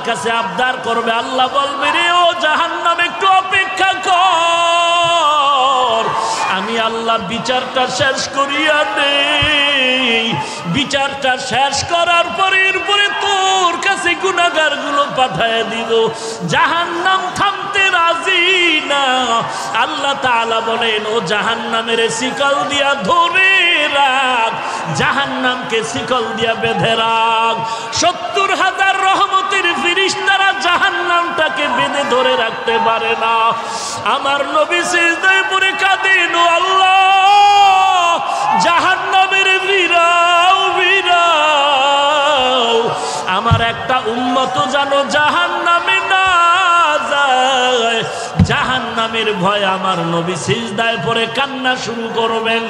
কাছে আবদার করবে, আল্লাহ বলবে রে ও জাহান্নাম একটু অপেক্ষা কর, আমি আল্লাহ বিচারটা শেষ করিয়া নেই। বিচারটা শেষ করার পরে এরপরে তোর কাছে গুনাহগার গুলো পাঠায় দিব। জাহান্নাম থামতে রাজি না। আল্লাহ তাআলা বলেন ও জাহান্নামের শিকল দিয়া ধরে রাখ, জাহান্নামকে শিকল দিয়া বেঁধে রাখ। 70,000 রহমতের ফেরেশতারা জাহান্নামটাকে বেঁধে ধরে রাখতে পারে না। আমার নবী সিজদায় পড়ে কাঁদেন, ও আল্লাহ জাহান্নামের ভিড়াও ভিড়াও, আমার একটা উম্মত জানো জাহান্নামে না যায়। জাহান্নামের ভয় আমার নবী সিজদায় পড়ে কান্না শুরু করবেন।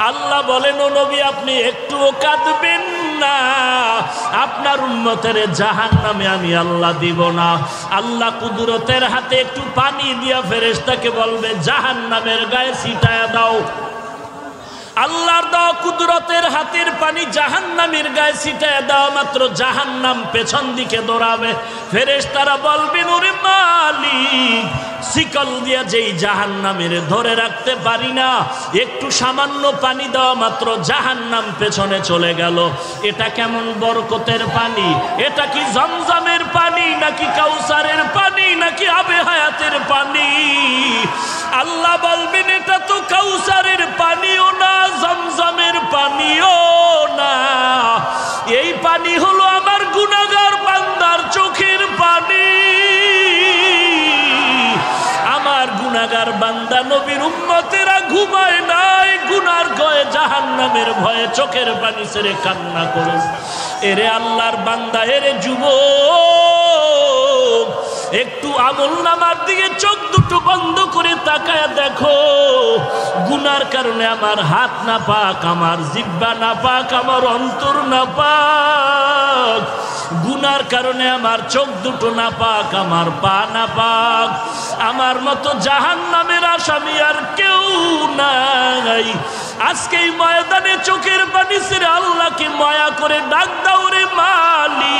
আল্লাহ বলেন ও নবী আপনি একটুও কাঁদবেন না, আপনার উম্মতের জাহান্নামে আমি আল্লাহ দিব না। আল্লাহ কুদরতের হাতে একটু পানি দিয়া ফেরেশতাকে বলবে জাহান্নামের গায়ে ছিটায়া দাও। আল্লাহর দেওয়া কুদরতের হাতের পানি জাহান্নামের গায়ে ছিটায় দেওয়া মাত্র জাহান্নাম পেছন দিকে দৌড়াবে। ফেরেশতারা বলবেন ওরে মালিক, শিকল দিয়া যেই জাহান্নামের ধরে রাখতে পারি না, একটু সামান্য পানি দেওয়া মাত্র জাহান্নাম পেছনে চলে গেল। এটা কেমন বরকতের পানি? এটা কি জমজমের পানি নাকি কাউসারের পানি নাকি আবে হায়াতের পানি? আল্লাহ বলবেন এটা তো কাউসারের পানিও না, জমজমের পানিও না, এই পানি হলো আমার গুনাহগার বান্দার চোখের পানি। আমার গুনাহগার বান্দা নবীর উম্মতেরা ঘুমায় নাই, গুনার ভয়ে জাহান্নামের ভয়ে চোখের পানি ছেড়ে কান্না করে। এরে আল্লাহর বান্দা, এরে যুবক, একটু আমলনামার দিকে চোখ দুটো বন্ধ করে তাকায় দেখো। গুনার কারণে আমার হাত না পাক, আমার জিহ্বা না পাক, আমার অন্তর না পাক। গুনার কারণে আমার চোখ দুটো না পাক, আমার পা না পাক। আমার মতো জাহান্নামের আসামি আর কেউ নাই। আজকে এই ময়দানে চোখের পানি ছেড়ে আল্লাহকে মায়া করে ডাক দাও রে মালিক,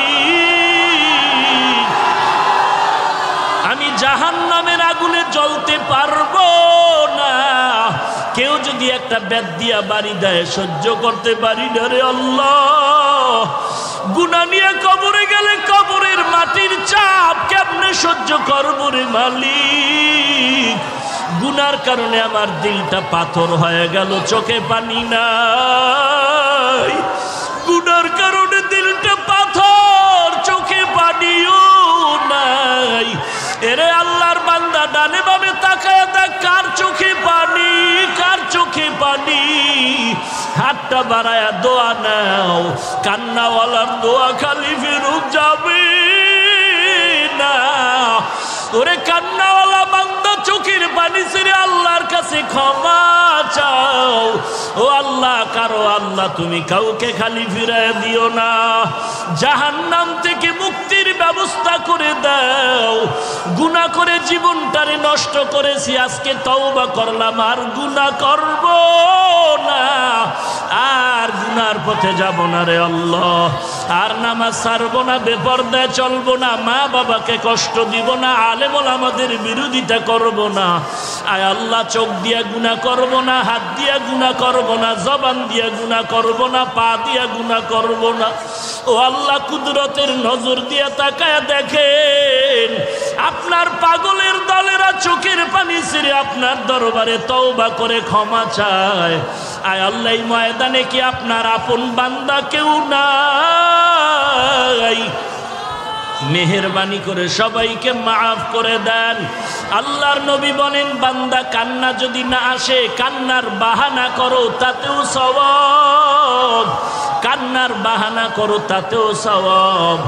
আমি জাহান্নামের আগুনে জ্বলতে পারবো না। কেউ যদি একটা বেত দিয়া বাড়ি দেয় সহ্য করতে পারি না রে আল্লাহ। গুনাহ নিয়ে কবরে গেলে কবরের মাটির চাপ কেমনে সহ্য করবো রে মালিক। গুনার কারণে আমার দিলটা পাথর হয়ে গেল, চোখে পানি নাই। গুনার কারণে দিলটা পাথর, চোখে পানিও নাই। এরে আল্লাহর বান্দা, ডানে বামে তাকায় দেখ কার চোখে পানি, কার চোখে পানি। হাতটা বাড়ায়া দোয়া নাও, কান্নাওয়ালার দোয়া খালি ফেরত যাবে না। ওরে কান্নাওয়ালা বান্দা, চোখের পানি ছেড়ে আল্লাহর কাছে ক্ষমা চাও। ও আল্লাহ, কারো আল্লাহ তুমি কাউকে খালি ফিরায় দিও না। জাহান্নাম থেকে মুক্তির ব্যবস্থা করে দাও। গুনাহ করে জীবনটারে নষ্ট করেছি, আজকে তওবা করলাম, আর গুনাহ করব না, আর গুনার পথে যাব না রে আল্লাহ। আর নামাজ ছাড়বো না, বেপরদায় চলবো না, মা বাবাকে কষ্ট দিব না, আলেম ওলামাদের বিরোধিতা করব না। আয় আল্লাহ, চোখ দিয়া গুনাহ করব না, হাত দিয়া গুনাহ করব না, জবান দিয়া গুনাহ করব না, পা দিয়া গুনাহ করব না। ও আল্লাহ, কুদরতের নজর দিয়া তাকায় দেখেন আপনার পাগলের দলেরা চোখের পানি ছেড়ে আপনার দরবারে তওবা করে ক্ষমা চায়। আয় আল্লাহ, এই ময়দানে কি আপনার আপন বান্দা কেউ নাই? মেহেরবানি করে সবাইকে মাফ করে দেন। আল্লাহর নবী বলেন, বান্দা কান্না যদি না আসে, কান্নার বাহানা করো, তাতেও সওয়াব। কান্নার বাহানা করো, তাতেও সওয়াব।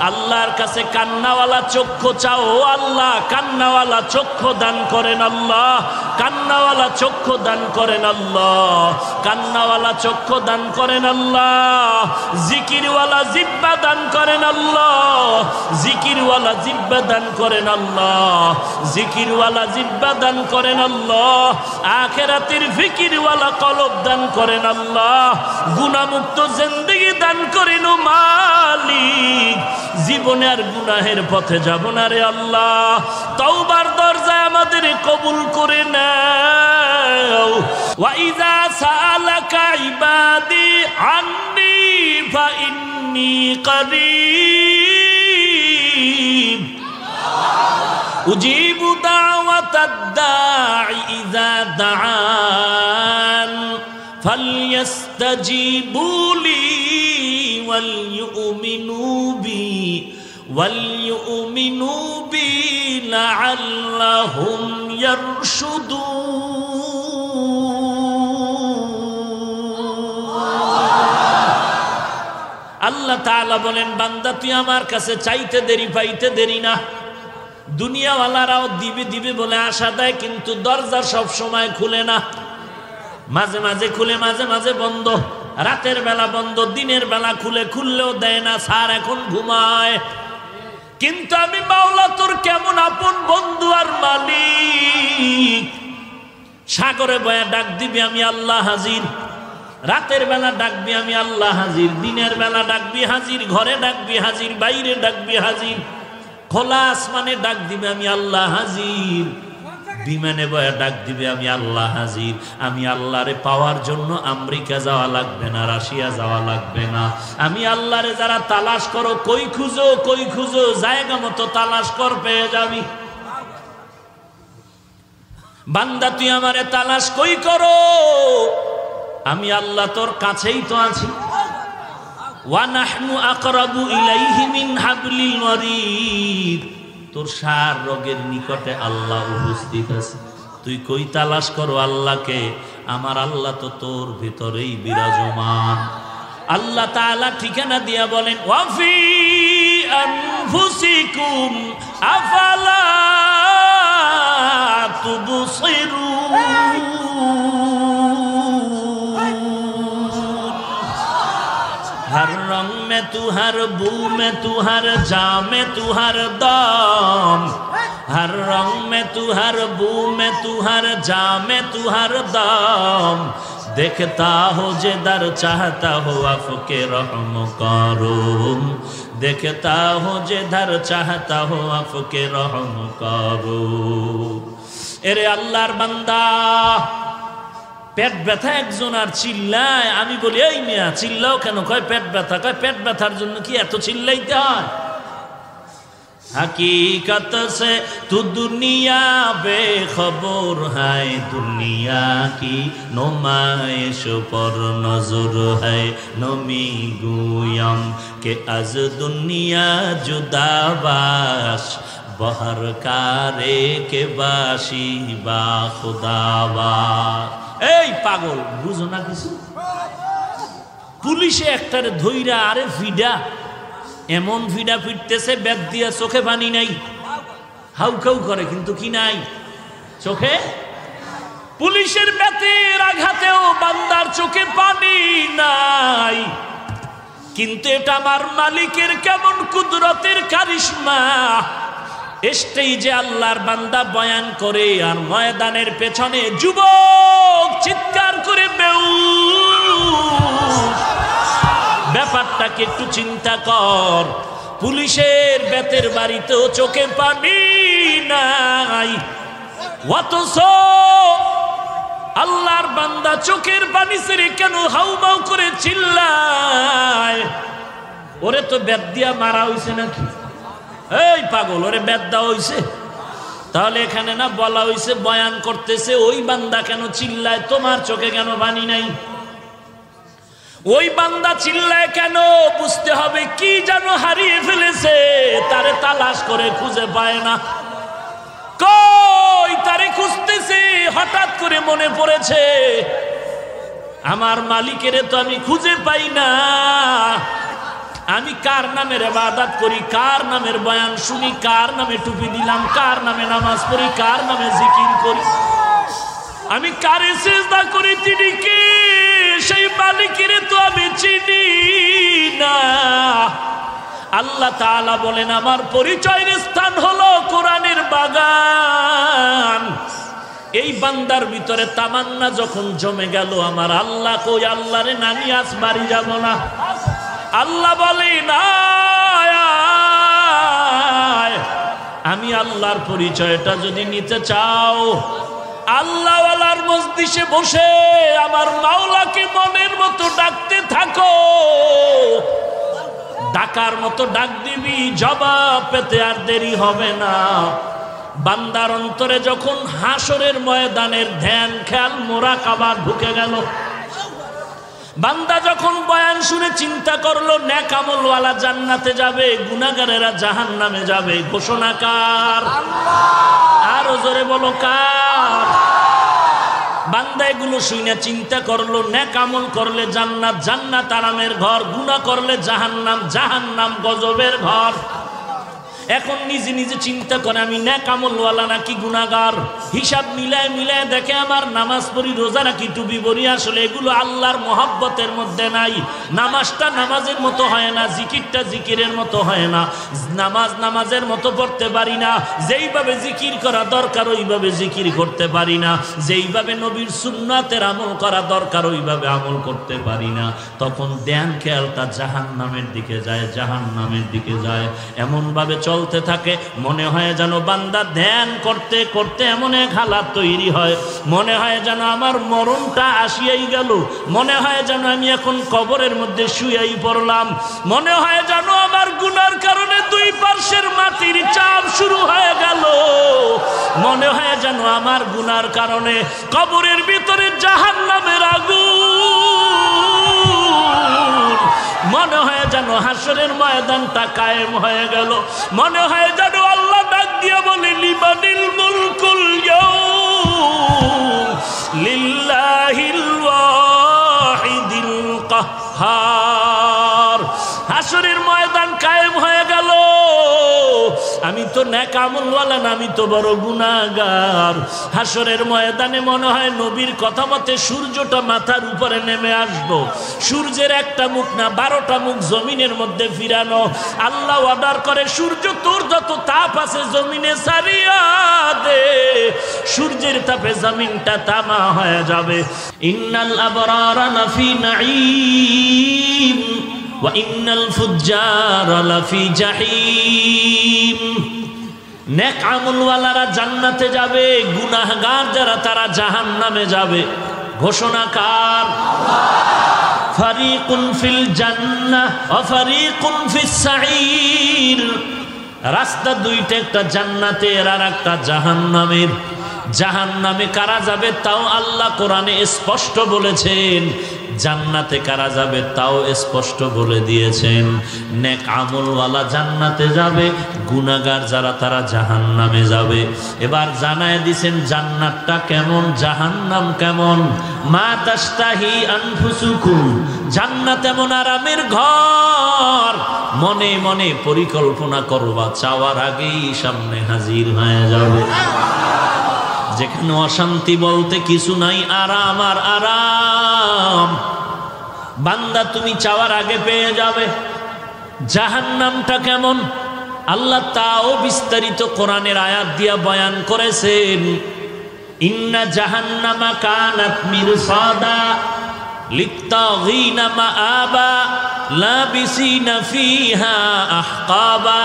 আল্লাহর কাছে কান্নাওয়ালা চক্ষু চাও। ও আল্লাহ, কান্নাওয়ালা চক্ষু দান করেন আল্লাহ, কান্নাওয়ালা চক্ষু দান করেন আল্লাহ, কান্নাওয়ালা চক্ষু দান করেন আল্লাহ। জিকিরওয়ালা জিহ্বা দান করেন আল্লাহ, জিকিরওয়ালা জিহ্বা দান করেন আল্লাহ, জিকিরওয়ালা জিহ্বা দান করেন আল্লাহ। আখিরাতের ফিকিরওয়ালা কলব দান করেন আল্লাহ। গুনাহমুক্ত জিন্দেগি দান করেন ও মালিক। জীবন জীবনে আর গুনাহের পথে যাব না রে আল্লাহ। তওবার দরজায় আমাদের কবুল করে নাও। ওয়া ইযা সাআলাকা ইবাদি আন্নী ফা ইন্নী করিব উজিবু দাওয়াতাদ দাঈ ইযা দাআন ফালইস্তাজিবু লি ওয়ালইউমিনু বি লাআল্লাহুম ইয়ারশুদুন। আল্লাহ তাআলা বলেন, বান্দা তুই আমার কাছে চাইতে দেরি পাইতে দেরি না। দুনিয়াওয়ালারাও দিবে দিবে বলে আশা দেয়, কিন্তু দরজা সব সময় খুলে না। মাঝে মাঝে খুলে, মাঝে মাঝে বন্ধ। রাতের বেলা বন্ধ, দিনের বেলা খুলে, খুললেও দেয় না, স্যার এখন ঘুমায়। কিন্তু আমি মাওলা তোর কেমন আপন বন্ধু আর মালিক। সাগরে বয়া ডাক দিবি, আমি আল্লাহ হাজির। রাতের বেলা ডাকবি, আমি আল্লাহ হাজির। দিনের বেলা ডাকবি, হাজির। ঘরে ডাকবি, হাজির। বাইরে ডাকবি, হাজির। খোলা আসমানে ডাক দিবে, আমি আল্লাহ হাজির। বিমানে বয়া ডাক দিবে, আমি আল্লাহ হাজির। আমি আল্লাহরে পাওয়ার জন্য আমেরিকা যাওয়া লাগবে না, রাশিয়া যাওয়া লাগবে না। আমি আল্লাহরে যারা তালাশ করো, কই খুঁজো, কই খুঁজো, জায়গা মতো তালাশ কর, পেয়ে যাবি। বান্দা তুই আমারে তালাশ কই করো, আমি আল্লাহ তোর কাছেই তো আছি। ওয়া নাহনু আকরাবু ইলাইহি মিন হাবলিল ওয়ারিদ। তোর সার রোগের নিকটে আল্লাহ উপস্থিত আছে। তুই কই তালাশ করো আল্লাহকে, আমার আল্লাহ তো তোর ভিতরেই বিরাজমান। আল্লাহ তাআলা ঠিকানা দিয়া বলেন, ওয়াফি আনফুসিকুম আফালা তুবসিরুন। हर रंग में तू, हर बू में तू, हर जा में तू, हर दम। हर रंग में तू, हर बू में तू, हर जा में तू, हर दम। देखता हो जिधर चाहता हो आपके रहम करूम। देखता हो जिधर चाहता हो आपके रहम करूम। एरे अल्लाहर बंदा, পেট ব্যথা একজন আর চিল্লায়। আমি বলি, এই মিয়া চিল্লাও কেন? কয় পেট ব্যথা। কয় পেট ব্যথার জন্য কি এত চিল্লাইতে হয়? हकीकत से तू दुनिया बेखबर है, दुनिया की नुमाइश पर नजर है। नमी गुयम के अज दुनिया जुदाबाश, बहर कारे के बाशी बा खुदाबाश। এই পাগল, বুঝো না কিছু? পুলিশে একটারে ধইরা আরে ফিডা, এমন ফিডা ফিরতেছে, ব্যাগ দিয়া চোখে পানি নাই, হাউকাউ করে, কিন্তু কি নাই চোখে। পুলিশের ব্যাতের আঘাতেও বান্দার চোখে পানি নাই, কিন্তু এটা আমার মালিকের কেমন কুদরতের কারিশমা। স্টেজে আল্লাহর বান্দা বয়ান করে, আর ময়দানের পেছনে যুবক চিৎকার করে বেউস। ব্যাপারটাকে একটু চিন্তা কর। পুলিশের বেতের বাড়িতেও চোখে পানি নাই, অথচ আল্লাহর বান্দা চোখের পানি ছেড়ে কেন হাউমাউ করে চিল্লায়? ওরে তো বেত দিয়া মারা হইছে নাকি? এই পাগল, ওরে বেত দেওয়া হইছে? তাহলে এখানে না বলা হইছে, বয়ান করতেছে, ওই বান্দা কেন চিল্লায়? তোমার চোখে কেন পানি নাই? ওই বান্দা চিল্লায় কেন? বুঝতে হবে কি যেন হারিয়ে ফেলেছে, তারে তালাশ করে খুঁজে পায় না। কই তারে খুঁজতেছে, হঠাৎ করে মনে পড়েছে, আমার মালিকের তো আমি খুঁজে পাই না। আমি কার নামের ইবাদত করি, কার নামের বয়ান শুনি, কার নামে টুপি দিলাম, কার নামে নামাজ পড়ি, কার নামে জিকির করি, আমি কারে সিজদা করি, তিনি কে? সেই মালিকের তো আমি চিনি না। আল্লাহ তাআলা বলেন, আমার পরিচয়ের স্থান হলো কোরআনের বাগান। এই বান্দার ভিতরে তামান্না যখন জমে গেল, আমার আল্লাহ কই, আল্লাহরে নামি আজ বাড়ি যাব না। আল্লাহ বলে না, তুমি আল্লাহর পরিচয়টা যদি নিতে চাও, আল্লাহওয়ালার মজলিসে বসে আমার মাওলাকে মনের মতো ডাকতে থাকো। ডাকার মতো ডাক দিবি, জবাব পেতে আর দেরি হবে না। বান্দার অন্তরে যখন হাসরের ময়দানের ধ্যান খেয়াল মুরাকাবা ঢুকে গেল, বান্দা যখন বয়ান শুনে চিন্তা করলো নেক আমলওয়ালা জান্নাতে যাবে, গুনাহগারেরা জাহান্নামে যাবে, ঘোষণা কার? আরো জোরে বলো কার? বান্দা এগুলো শুনে চিন্তা করলো নেক আমল করলে জান্নাত, জান্নাত আরামের ঘর, গুনাহ করলে জাহান্নাম, জাহান্নাম গজবের ঘর। এখন নিজে নিজে চিন্তা করে আমি নেক আমলওয়ালা নাকি গুনাহগার। হিসাব মিলায় মিলায় দেখে আমার নামাজ পড়ি, রোজা রাখি, টুপি পরি, আসলে এগুলো আল্লাহর মহব্বতের মধ্যে নাই। নামাজটা নামাজের মতো হয় না, জিকিরটা জিকিরের মতো হয় না, নামাজ নামাজের মতো পড়তে পারি না, যেইভাবে জিকির করা দরকার ওইভাবে জিকির করতে পারি না, যেইভাবে নবীর সুন্নাতের আমল করা দরকার ওইভাবে আমল করতে পারি না। তখন ধ্যান খেয়ালটা জাহান্নামের দিকে যায়, জাহান্নামের দিকে যায়। এমনভাবে চলতে থাকে, মনে হয় যেন বান্দা ধ্যান করতে করতে এমন এক হালাত তৈরি হয়, মনে হয় যেন আমার মরণটা আসিয়াই গেল, মনে হয় যেন আমি এখন কবরের মধ্যে শুয়েই পড়লাম, মনে হয় যেন আমার গুনার কারণে দুই পার্শ্বের মাটির চাপ শুরু হয়ে গেল, মনে হয় যেন আমার গুনার কারণে কবরের ভিতরে জাহান্নামের আগুন, মনে হয় যেন হাসরের ময়দানটা কায়েম হয়ে গেল, মনে হয় যেন আল্লাহ ডাক দিয়ে বলে লিমানিল মুলকুল ইয়াউম লিল্লাহিল ওয়াহিদিল কাহ্হার। হাসরের ময়দান কায়েম হয়ে গেল, আমি তো নেক আমলওয়ালা না, আমি তো বড় গুনাহগার। হাসরের ময়দানে মনে হয় নবীর কথা মতে সূর্যটা মাথার উপরে নেমে আসবো, সূর্যের একটা মুখ না 12টা মুখ জমিনের মধ্যে ফিরানো। আল্লাহ অর্ডার করে সূর্য তোর যত তাপ আছে জমিনে ছাড়িয়া দে, সূর্যের তাপে জমিনটা তামা হয়ে যাবে। ইন্নাল আবরারা লাফি নাঈম ওয়া ইন্নাল ফুজ্জারা লাফি জাহিম। নেক আমলওয়ালারা জান্নাতে যাবে, গুনাহগার যারা তারা জাহান্নামে যাবে। ঘোষণা কার? ফারিকুন ফিল জান্নাহ ওয়া ফারিকুন ফিস সাঈর। রাস্তা দুইটা, একটা জান্নাতের আর একটা জাহান্নামের। জাহান্নামে কারা যাবে তাও আল্লাহ কোরআনে স্পষ্ট বলেছেন, জান্নাতে কারা যাবে তাও স্পষ্ট বলে দিয়েছেন। নেক আমলওয়ালা জান্নাতে যাবে, গুনাহগার যারা তারা জাহান্নামে যাবে। এবার জানায় দিয়েছেন জান্নাতটা কেমন, জাহান্নাম কেমন। মা তাশতাহি আনফুসুকুম, জান্নাত এমন আরামের ঘর, মনে মনে পরিকল্পনা করবা, চাওয়ার আগেই সামনে হাজির হয়ে যাবে। যেখানে অশান্তি বলতে কিছু নাই, আরাম আর আরাম। বান্দা তুমি চাওয়ার আগে পেয়ে যাবে। জাহান্নামটা কেমন আল্লাহ তাও বিস্তারিত কোরআনের আয়াত দিয়া বয়ান করেছেন। ইন্না জাহান্নামা কানাত মিরসাদা লিত্তাগীনা মাআবা লাবিসিনা ফিহা আহকাবা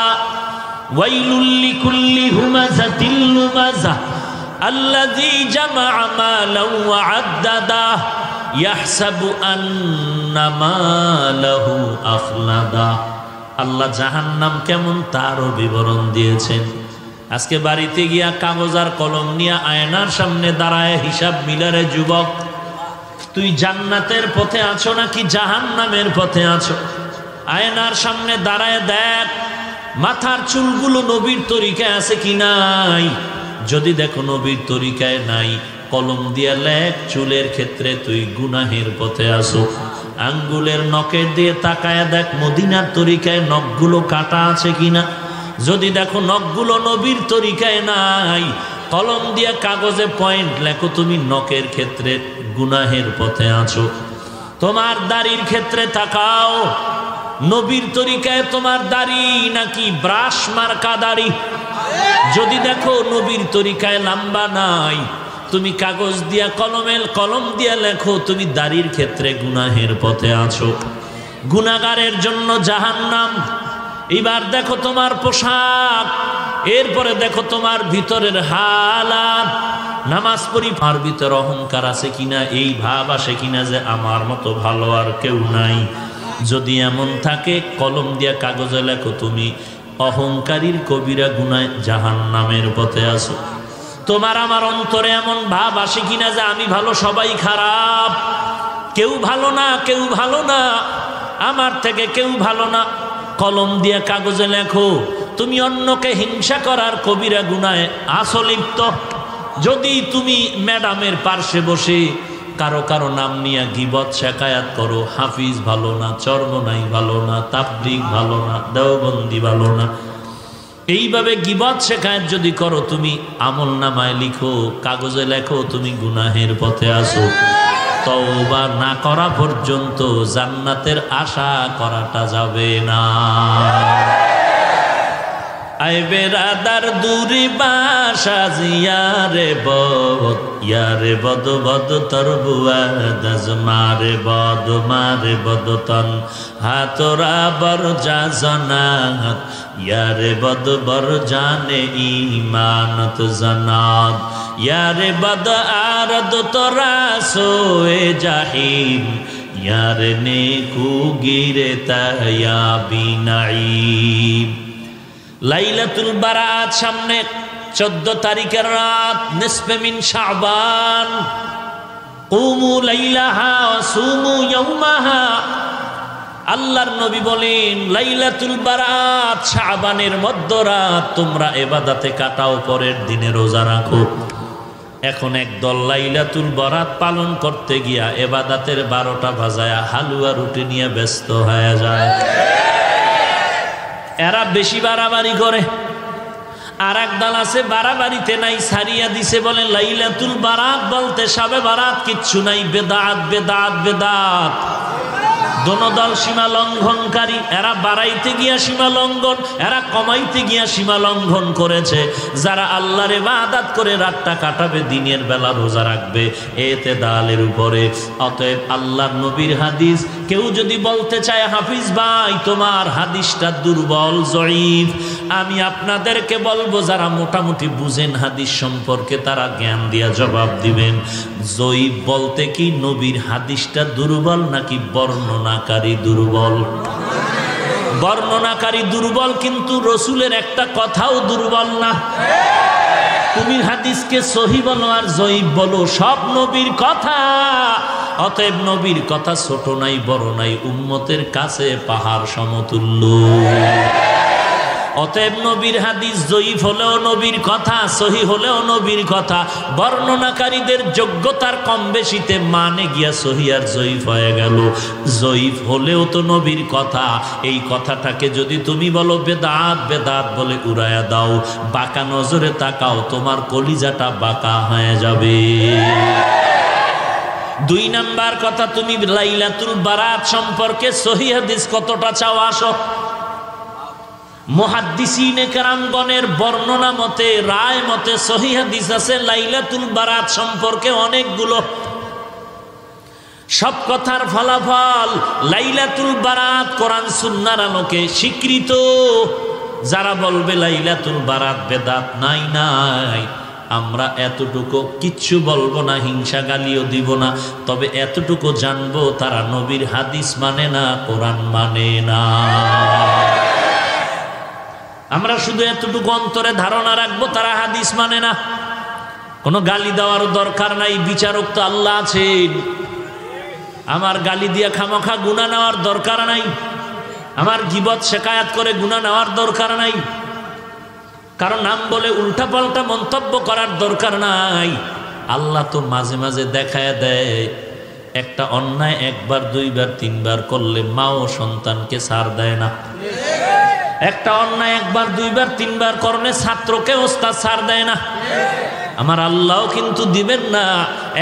ওয়াইলুল লিকুল্লি হুমাযাতিল লুমাযা আল্লাযী জামা'a মালান ওয়া আদ্দাদা ইয়াহসাবু আন্না মালাহু আখলাদা। আল্লাহ জাহান্নাম কেমন তারও বিবরণ দিয়েছেন। আজকে বাড়িতে গিয়া কাগজ আর কলম নিয়ে আয়নার সামনে দাঁড়ায় হিসাব মিলারে, যুবক তুই জান্নাতের পথে আছো নাকি জাহান্নামের পথে আছো? আয়নার সামনে দাঁড়ায় দেখ মাথার চুলগুলো নবীর তরিকায় আছে কি নাই। যদি দেখো নবীর তরিকায় নাই, কলম দিয়া লেখ চুলের ক্ষেত্রে তুই গুনাহের পথে আসো। আঙ্গুলের নখের দিয়ে তাকায় দেখ মদিনার তরিকায় নখগুলো কাটা আছে কিনা। যদি দেখো নখগুলো নবীর তরিকায় নাই, কলম দিয়া কাগজে পয়েন্ট লেখো তুমি নখের ক্ষেত্রে গুনাহের পথে আছো। তোমার দাড়ির ক্ষেত্রে তাকাও, নবীর তরিকায় তোমার দাড়ি নাকি ব্রাশ মার্কা দাড়ি। যদি দেখো নবীর তরিকায় লম্বা নাই, তুমি কাগজ দিয়া কলম দিয়া লেখো তুমি দাড়ির ক্ষেত্রে গুনাহের পথে আছো। গুনাহগারের জন্য জাহান্নাম। এবার দেখো তোমার পোশাক, এরপরে দেখো তোমার ভিতরের হালাত, নামাজ পড়ি আর ভিতরে অহংকার আছে কিনা, এই ভাব আসে কিনা যে আমার মতো ভালো আর কেউ নাই। যদি এমন থাকে কলম দিয়া কাগজে লেখো তুমি অহংকারীর কবিরা গুনায় জাহান্নামের পথে আছো। তোমার আমার অন্তরে এমন ভাব আসে কিনা যে আমি ভালো সবাই খারাপ, কেউ ভালো না, কেউ ভালো না, আমার থেকে কেউ ভালো না। কলম দিয়ে কাগজে লেখো তুমি অন্যকে হিংসা করার কবিরা গুনায় আছো লিপ্ত। যদি তুমি ম্যাডামের পার্শ্বে বসে কারো কারো নাম নিয়ে গিবত শেখায়াত করো, হাফিজ ভালো না, চরমনাই ভালো না, তাবলিগ ভালো না, দেওবন্দি ভালো না, এইভাবে গিবত শেখায়াত যদি করো তুমি আমল নামায় লিখো, কাগজে লেখো তুমি গুনাহের পথে আসো। তওবা না করা পর্যন্ত জান্নাতের আশা করাটা যাবে না। আই বেরাদার দূরি বাসা জিয়ারে বদ, ইয়ারে বদ বদ তর বুয়াদ মারে বদ তন হাতরা বর যা জনাত, ইয়ারে বদ বর জানে ইমানত জনাত, ইয়ারে বদ আরদ তোরা সোয়ে জাহিম, ইয়ারে নেকু গিরে তায়া বিনাইম। লাইলাতুল বারাত সামনে, 14 তারিখের রাত, নিসফে মিন শাবান, কুমু লাইলাহা ওয়া সুমু ইয়াওমাহা। আল্লাহর নবী বলেন লাইলাতুল বারাত শাবানের মধ্যরাত তোমরা ইবাদতে কাটাও, পরের দিনে রোজা রাখো। এখন একদল লাইলাতুল বারাত পালন করতে গিয়া ইবাদতের 12টা বাজায়া হালুয়া রুটি নিয়ে ব্যস্ত হয়ে যায়। এরা বেশি বাড়াবাড়ি করে। আর এক দল আছে বাড়াবাড়িতে নাই, সারিয়া দিছে, বলে লাইলাতুল বারাত বলতে সবে বারাত কিচ্ছু নাই, বেদাত বেদাত বেদাত। দোনো দল সীমা লঙ্ঘনকারী। এরা বাড়াইতে গিয়া সীমা লঙ্ঘন, এরা কমাইতে গিয়া সীমা লঙ্ঘন করেছে। যারা আল্লাহর ইবাদত করে রাতটা কাটাবে, দিনের বেলা রোজা রাখবে, এতে দালের উপরে। অতএব আল্লাহর নবীর হাদিস কেউ যদি বলতে চায় হাফিজ ভাই তোমার হাদিসটা দুর্বল জয়ীফ, আমি আপনাদেরকে বলবো যারা মোটামুটি বুঝেন হাদিস সম্পর্কে তারা জ্ঞান দিয়া জবাব দিবেন। জয়ীফ বলতে কি নবীর হাদিসটা দুর্বল নাকি বর্ণনাকারী দুর্বল? বর্ণনাকারী দুর্বল, কিন্তু রসুলের একটা কথাও দুর্বল না। তুমি হাদিসকে সহি বলো আর জয়ীফ বলো, সব নবীর কথা। অতএব নবীর কথা ছোট নাই বড় নাই, উম্মতের কাছে পাহাড় সমতুল্য। অতএব নবীর হাদিস জয়ীফ হলেও নবীর কথা, সহি হলেও নবীর কথা। বর্ণনাকারীদের যোগ্যতার কম বেশিতে মানে গিয়া সহি আর জয়ীফ হয়ে গেল। জয়ীফ হলেও তো নবীর কথা। এই কথাটাকে যদি তুমি বলো বেদাত বেদাত বলে উড়ায়া দাও, বাঁকা নজরে তাকাও, তোমার কলিজাটা বাঁকা হয়ে যাবে। 2 নাম্বার কথা, তুমি লাইলাতুল বারাত সম্পর্কে সহি হাদিস কতটা চাও আসো। মুহাদ্দিসিনে কেরামগণের বর্ণনা মতে, রায় মতে সহি হাদিস আছে লাইলাতুল বারাত সম্পর্কে অনেকগুলো। সব কথার ফলাফল লাইলাতুল বারাত কোরআন সুন্নাহর আলোকে স্বীকৃত। যারা বলবে লাইলাতুল বারাত বেদাত, নাই নাই, আমরা এতটুকু কিচ্ছু বলবো না, হিংসা গালিও দিব না, তবে এতটুকু জানবো তারা নবীর হাদিস মানে না, কোরআন মানে না। আমরা শুধু এতটুকু অন্তরে ধারণা রাখবো তারা হাদিস মানে না। কোনো গালি দেওয়ারও দরকার নাই, বিচারক তো আল্লাহ আছেন। আমার গালি দিয়া খামখা গুনাহ নেওয়ার দরকার নাই, আমার গীবত শেখায়াত করে গুনাহ নেওয়ার দরকার নাই, কারণ নাম বলে উল্টা পাল্টা মন্তব্য করার দরকার নাই। আল্লাহ তো মাঝে মাঝে দেখায় দেয়, একটা অন্যায় 1 বার 2 বার 3 বার করলে মাও সন্তানকে ছাড় দেয় না। একটা অন্যায় 1 বার 2 বার 3 বার করলে ছাত্রকে ওস্তাদ ছাড় দেয় না। আমার আল্লাহও কিন্তু দিবেন না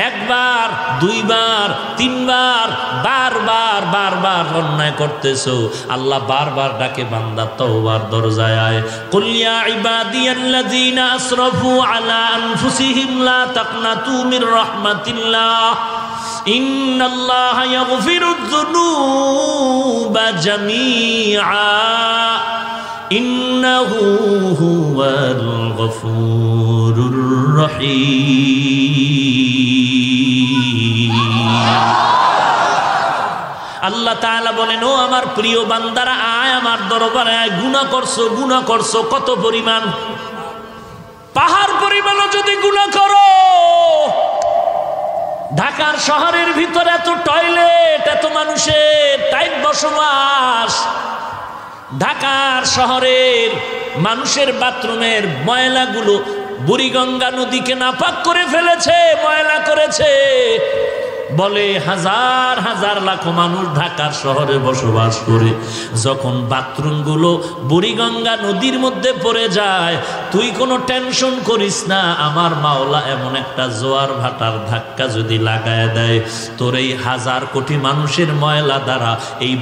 1 বার 2 বার 3 বার, বারবার বারবার অন্যায় করতেছো, আল্লাহ বারবার ডাকে বান্দা তওবার দরজায় আয়। কুল ইয়া ইবাদিয়াল্লাযীনা আসরাফু আলা আনফুসিহিম লা তাকনাতু মির রাহমাতিল্লাহ ইন্নাল্লাহা ইয়াগফিরুয যুনুবা জামিআ ইন্নাহু হুয়াল গফুরুর রহিম। আল্লাহ তাআলা বলেন, ও আমার প্রিয় বান্দারা, আয় আমার দরবারে আয়। গুনাহ করছো কত পরিমাণ? পাহাড় পরিমাণও যদি গুনাহ করো। ঢাকার শহরের ভিতরে এত টয়লেট, এত মানুষের টাইট বসবাস। ঢাকার শহরের মানুষের বাথরুমের ময়লাগুলো বুড়িগঙ্গা নদীকে নাপাক করে ফেলেছে, ময়লা করেছে। বলে হাজার হাজার লাখ মানুষ ঢাকার শহরে বসবাস করে, যখন বাথরুমগুলো বুড়িগঙ্গা নদীর মধ্যে পড়ে যায়, তুই কোনো টেনশন করিস না। আমার মাওলা এমন একটা জোয়ার ভাটার ধাক্কা যদি লাগায় দেয়, তোর এই হাজার কোটি মানুষের ময়লা দ্বারা এই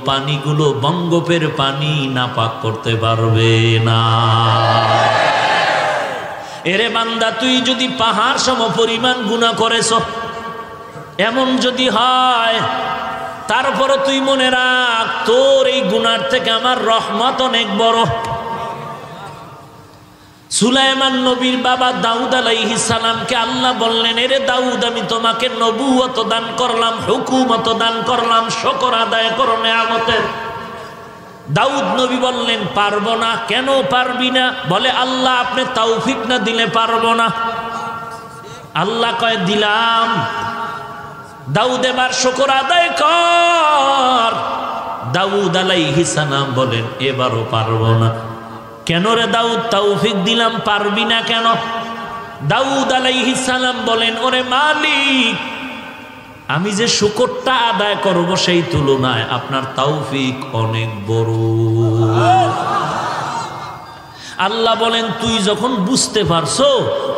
পানিগুলো, বঙ্গোপের পানি নাপাক করতে পারবে না। এরে বান্দা, তুই যদি পাহাড় সম পরিমাণ গুনাহ করেছ, এমন যদি হয়, তারপরও তুই মনে রাখ, তোর এই গুনার থেকে আমার রহমত অনেক বড়। সুলাইমান নবীর বাবা দাউদ আলাইহিস সালামকে আল্লাহ বললেন, এরে দাউদ, আমি তোমাকে নবুয়ত দান করলাম, হুকুমত দান করলাম, শুকর আদায় করো নেয়ামতের। দাউদ নবী বললেন, পারবো না। কেন পারবি না? বলে, আল্লাহ আপনি তৌফিক না দিলে পারবো না। আল্লাহ কয়, দিলাম। দাউদ এবার শুকর আদায় কর। দাউদ আলাইহিস সালাম বলেন, এবারও পারবো না। কেন রে দাউদ, তৌফিক দিলাম, পারবি না কেন? দাউদ আলাইহিস সালাম বলেন, ওরে মালিক, আমি যে শুকরটা আদায় করব সেই তুলনায় আপনার তৌফিক অনেক বড়। আল্লাহ বলেন, তুই যখন বুঝতে পারছো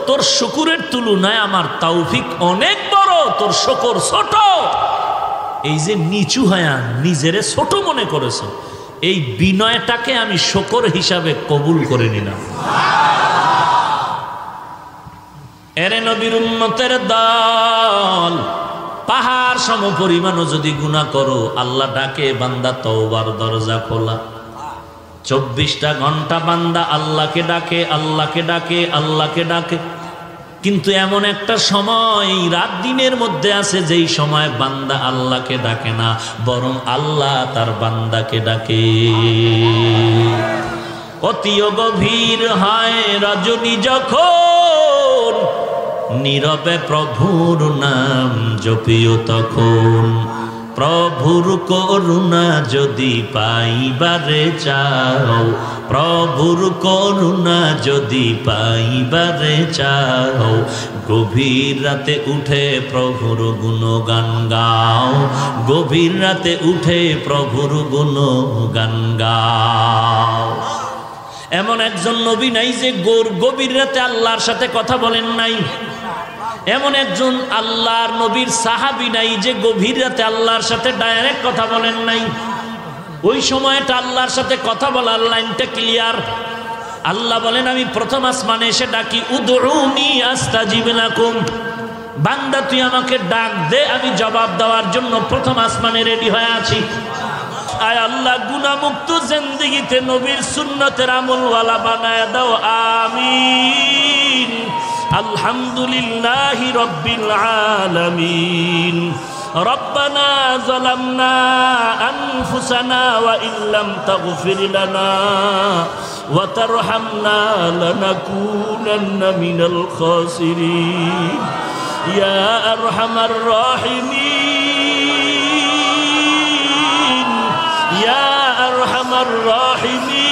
তোর শুকরের তুলনায় আমার তৌফিক অনেক বড়, তোর শুকর ছোট, এই যে নিচু হয়া নিজেরে ছোট মনে করেছো, এই বিনয়টাকে আমি শুকর হিসাবে কবুল করে নিলাম। এরে নবীর উম্মতের দল, পাহাড় সম পরিমাণও যদি গুনাহ করো, আল্লাহ ডাকে, বান্দা তওবার দরজা খোলা। 24টা ঘন্টা বান্দা আল্লাহকে ডাকে, আল্লাহকে ডাকে, আল্লাহকে ডাকে। কিন্তু এমন একটা সময় রাত দিনের মধ্যে আছে, যেই সময় বান্দা আল্লাহকে ডাকে না, বরং আল্লাহ তার বান্দাকে ডাকে। অতি গভীর হয় রজনী যখন, নীরবে প্রভুর নাম জপিও তখন। প্রভুর করুণা যদি পাইবারে চাও, প্রভুর করুণা যদি পাইবারে চাও, গভীর রাতে উঠে প্রভুর গুণগান গাও, গভীর রাতে উঠে প্রভুর গুণগান গাও। এমন একজন নবী নাই যে গভীর রাতে আল্লাহর সাথে কথা বলেন নাই। এমন একজন আল্লাহর নবীর সাহাবী নাই যে গভীর রাতে আল্লাহর সাথে ডাইরেক্ট কথা বলেন নাই। ওই সময়টা আল্লাহর সাথে কথা বলার লাইনটা ক্লিয়ার। আল্লাহ বলেন, আমি প্রথম আসমানে এসে ডাকি, উদউনি আস্তাজিব লাকুম। বান্দা তুই আমাকে ডাক দে, আমি জবাব দেওয়ার জন্য প্রথম আসমানে রেডি হয়ে আছি। আয় আল্লাহ, গুনাহমুক্ত জিন্দেগিতে নবীর সুন্নতের আমলওয়ালা বানায় দাও, আমিন। আলহামদুলিল্লাহি রাব্বিল আলামিন। রব্বানা যালামনা আনফুসানা ওয়া ইল্লাম তাগফির লানা ওয়া তারহামনা লানাকুনান্না মিনাল খাসিরিন ইয়া আরহামার রাহিমিন ইয়া আরহামার রাহিমিন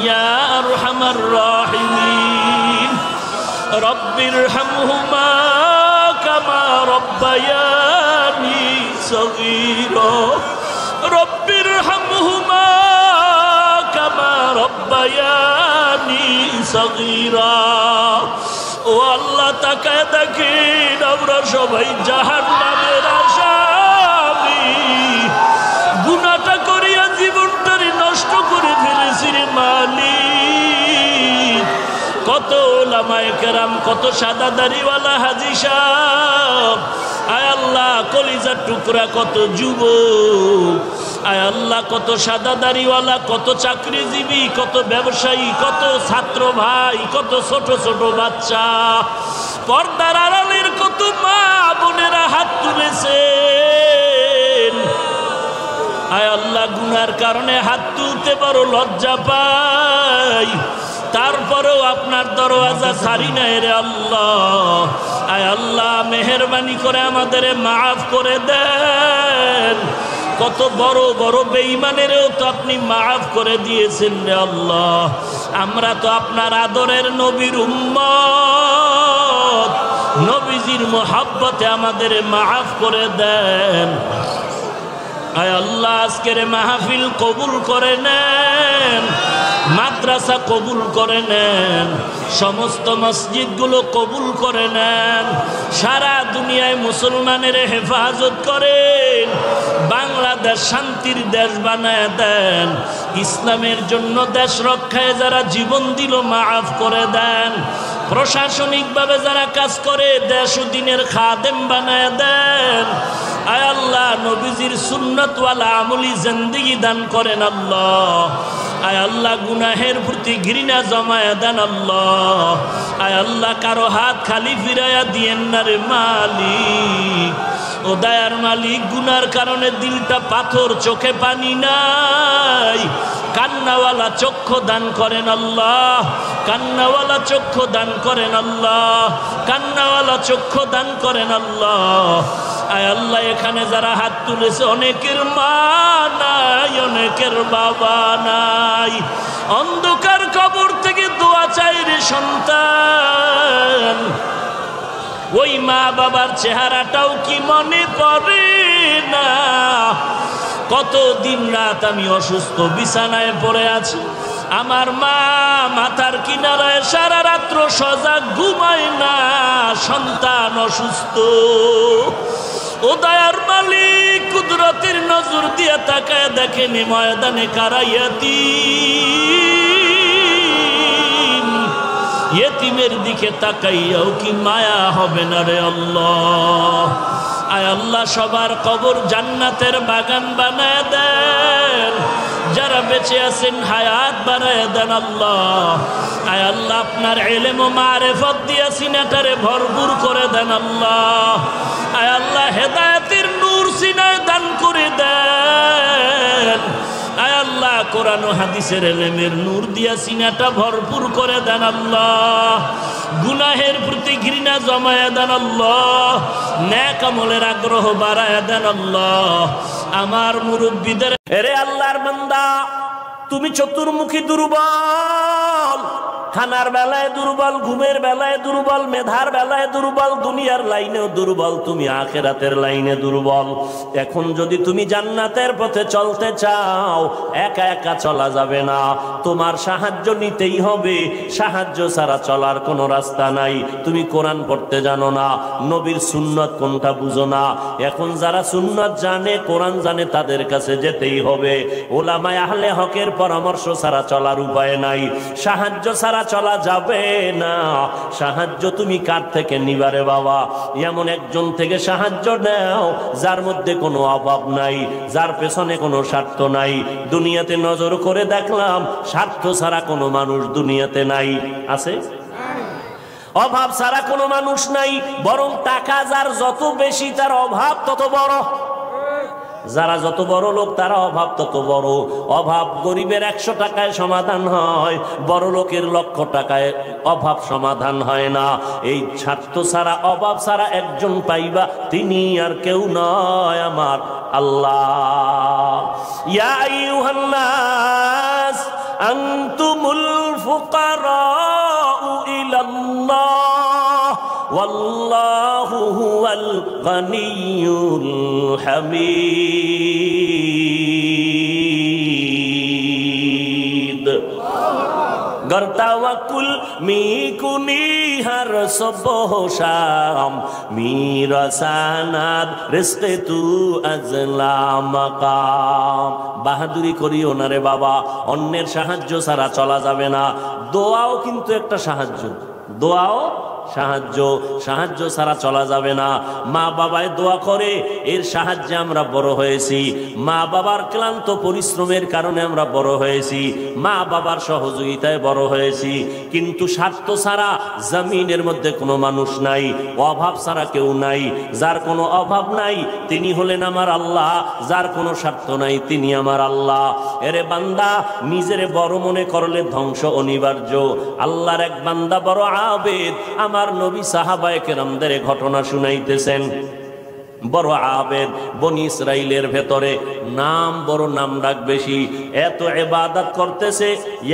ইয়া আরহামার রাহিমিন। রব্বিরহামহুমা কামা রব্বায়ানি সগীরা রব্বিরহামহুমা কামা রব্বায়ানি সগীরা। ও আল্লাহ, তাকায় দেখেন আমরা সবাই জাহান্নামের আসামি। গুনাহটা করিয়া জীবনটারে নষ্ট করে ফেলেছি রে মালিক। কত ওলামায়ে কেরাম, কত সাদা দাড়িওয়ালা হাজী সাহেব, আয় আল্লাহ কলিজার টুকরা কত যুবক, আয় আল্লাহ, কত সাদা দাড়িওয়ালা, কত চাকরিজীবী, কত ব্যবসায়ী, কত ছাত্র ভাই, কত ছোট ছোট বাচ্চা, পর্দার আড়ালের কত মা বোনেরা হাত তুলেছেন। আয় আল্লাহ, গুনার কারণে হাত তুলতে বড় লজ্জা পাই, তারপরেও আপনার দরওয়াজা ছাড়ি নাই রে আল্লাহ। আয় আল্লাহ, মেহেরবানি করে আমাদের মাফ করে দেন। কত বড় বড় বেঈমানেরও তো আপনি মাফ করে দিয়েছেন রে আল্লাহ। আমরা তো আপনার আদরের নবীর উম্মত, নবীজির মোহাব্বতে আমাদের মাফ করে দেন। আয় আল্লাহ, আজকের মাহফিল কবুল করে নেন, মাদ্রাসা কবুল করে নেন, সমস্ত মসজিদগুলো কবুল করে নেন, সারা দুনিয়ায় মুসলমানের হেফাজত করেন, বাংলাদেশ শান্তির দেশ বানায় দেন, ইসলামের জন্য দেশ রক্ষায় যারা জীবন দিল মাফ করে দেন, প্রশাসনিকভাবে যারা কাজ করে দেশ ও দিনের খাদেম বানায় দেন। আয় আল্লাহ, নবীজির সুন্নতওয়ালা আমলি জিন্দেগি দান করেন আল্লাহ। আয় আল্লাহ, গুনাহের প্রতি ঘৃণা জমায়া দেন আল্লাহ। আয় আল্লাহ, কারো হাত খালি ফিরাইয়া দিয়েন না রে মালিক। ও দয়ার মালিক, গুনার কারণে দিলটা পাথর, চোখে পানি নাই, কান্নাওয়ালা চক্ষু দান করেন আল্লাহ, কান্নাওয়ালা চক্ষু দান করেন আল্লাহ, কান্নাওয়ালা চক্ষু দান করেন আল্লাহ। আয় আল্লাহ, এখানে যারা হাত তুলেছে অনেকের মা নাই, অনেকের বাবা নাই, অন্ধকার কবর থেকে দোয়া চাই রে সন্তান। ওই মা বাবার চেহারাটাও কি মনে পড়ে না? কত দিন রাত আমি অসুস্থ বিছানায় পড়ে আছি, আমার মা মাথার কিনারায় সারা রাত্র সজাগ, ঘুমায় না, সন্তান অসুস্থ। ও দয়ার মালিক, কুদরতের নজর দিয়ে তাকায় দেখেনি ময়দানে কারাইয়াতি ইয়েতিমের দিকে তাকাইয়াও কি মায়া হবে না রে আল্লাহ? আয় আল্লাহ, সবার কবর জান্নাতের বাগান বানায় দেন, যারা বেঁচে আছেন হায়াত বানায় দেন আল্লাহ। আয় আল্লাহ, আপনার ইলম ও মারিফত দিয়ে সিনাটারে ভরপুর করে দেন আল্লাহ। আয় আল্লাহ, হেদায়েতের নূর সিনায় দান করে দেন। আয় আল্লাহ, কোরআন ও হাদিসের ইলমের নূর দিয়া সিনাটা ভরপুর করে দেন আল্লাহ। গুনাহের প্রতি ঘৃণা জমায়া দেন আল্লাহ, নেক আমলের আগ্রহ বাড়ায়া দেন আল্লাহ। আমার মুরব্বিদের, এরে আল্লাহর বান্দা, তুমি চতুর্মুখী দুর্বল, খানার বেলায় দুর্বল, ঘুমের বেলায় দুর্বল, মেধার বেলায় দুর্বল, দুনিয়ার লাইনেও দুর্বল, তুমি আখিরাতের লাইনে দুর্বল। এখন যদি তুমি জান্নাতের পথে চলতে চাও, একা একা চলা যাবে না, তোমার সাহায্য নিতেই হবে। সাহায্য ছাড়া চলার কোনো রাস্তা নাই। তুমি কোরআন পড়তে জানো না, নবীর সুন্নত কোনটা বুঝো না। এখন যারা সুন্নত জানে, কোরআন জানে, তাদের কাছে যেতেই হবে। ওলামায়ে আহলে হকের পরামর্শ ছাড়া চলার উপায় নাই, সাহায্য ছাড়া চলা যাবে না। সাহায্য তুমি কার থেকে নিবারে বাবা? এমন একজন থেকে সাহায্য নাও যার মধ্যে কোনো অভাব নাই, যার পেছনে কোনো স্বার্থ নাই। দুনিয়াতে নজর করে দেখলাম স্বার্থ ছাড়া কোনো মানুষ দুনিয়াতে নাই। আছে? অভাব ছাড়া কোনো মানুষ নাই, বরং টাকা যার যত বেশি তার অভাব তত বড়। যারা যত বড় লোক তারা অভাব তত বড়। অভাব গরিবের 100 টাকায় সমাধান হয়, বড় লোকের 1,00,000 টাকায় অভাব সমাধান হয় না। এই স্বার্থ ছাড়া, অভাব ছাড়া একজন পাইবা, তিনি আর কেউ নয়, আমার আল্লাহ। ইয়া আইয়ুহান নাস আনতুমুল ফুকারাউ ইলাল্লাহ ওয়াল্লাহু হুয়াল গনিয়্যুল হামিদ। गर तवक्कुल मी कुनी हर सुबह शाम मीरा सानाद रिस्के तू अजला मकाम। বাহাদুরি করিও না রে বাবা, অন্যের সাহায্য ছাড়া চলা যাবে না। দোয়াও কিন্তু একটা সাহায্য, দোয়াও সাহায্য, সাহায্য ছাড়া চলা যাবে না। মা বাবায় দোয়া করে, এর সাহায্যে আমরা বড় হয়েছি। মা বাবার ক্লান্ত পরিশ্রমের কারণে আমরা বড় হয়েছি, মা বাবার সহযোগিতায় বড় হয়েছি। কিন্তু স্বার্থ ছাড়া জমিনের মধ্যে কোনো মানুষ নাই, অভাব ছাড়া কেউ নাই। যার কোনো অভাব নাই তিনি হলেন আমার আল্লাহ, যার কোনো স্বার্থ নাই তিনি আমার আল্লাহ। এরে বান্দা, নিজের বড় মনে করলে ধ্বংস অনিবার্য। আল্লাহর এক বান্দা বড় আবেদ, আমার নবী সাহাবায়ে কেরামদের ঘটনা শুনাইতেছেন। বড় আবেদ, বনি ইসরাইলের ভেতরে নাম বড়, নাম ডাক বেশি, এত ইবাদত করতেছে।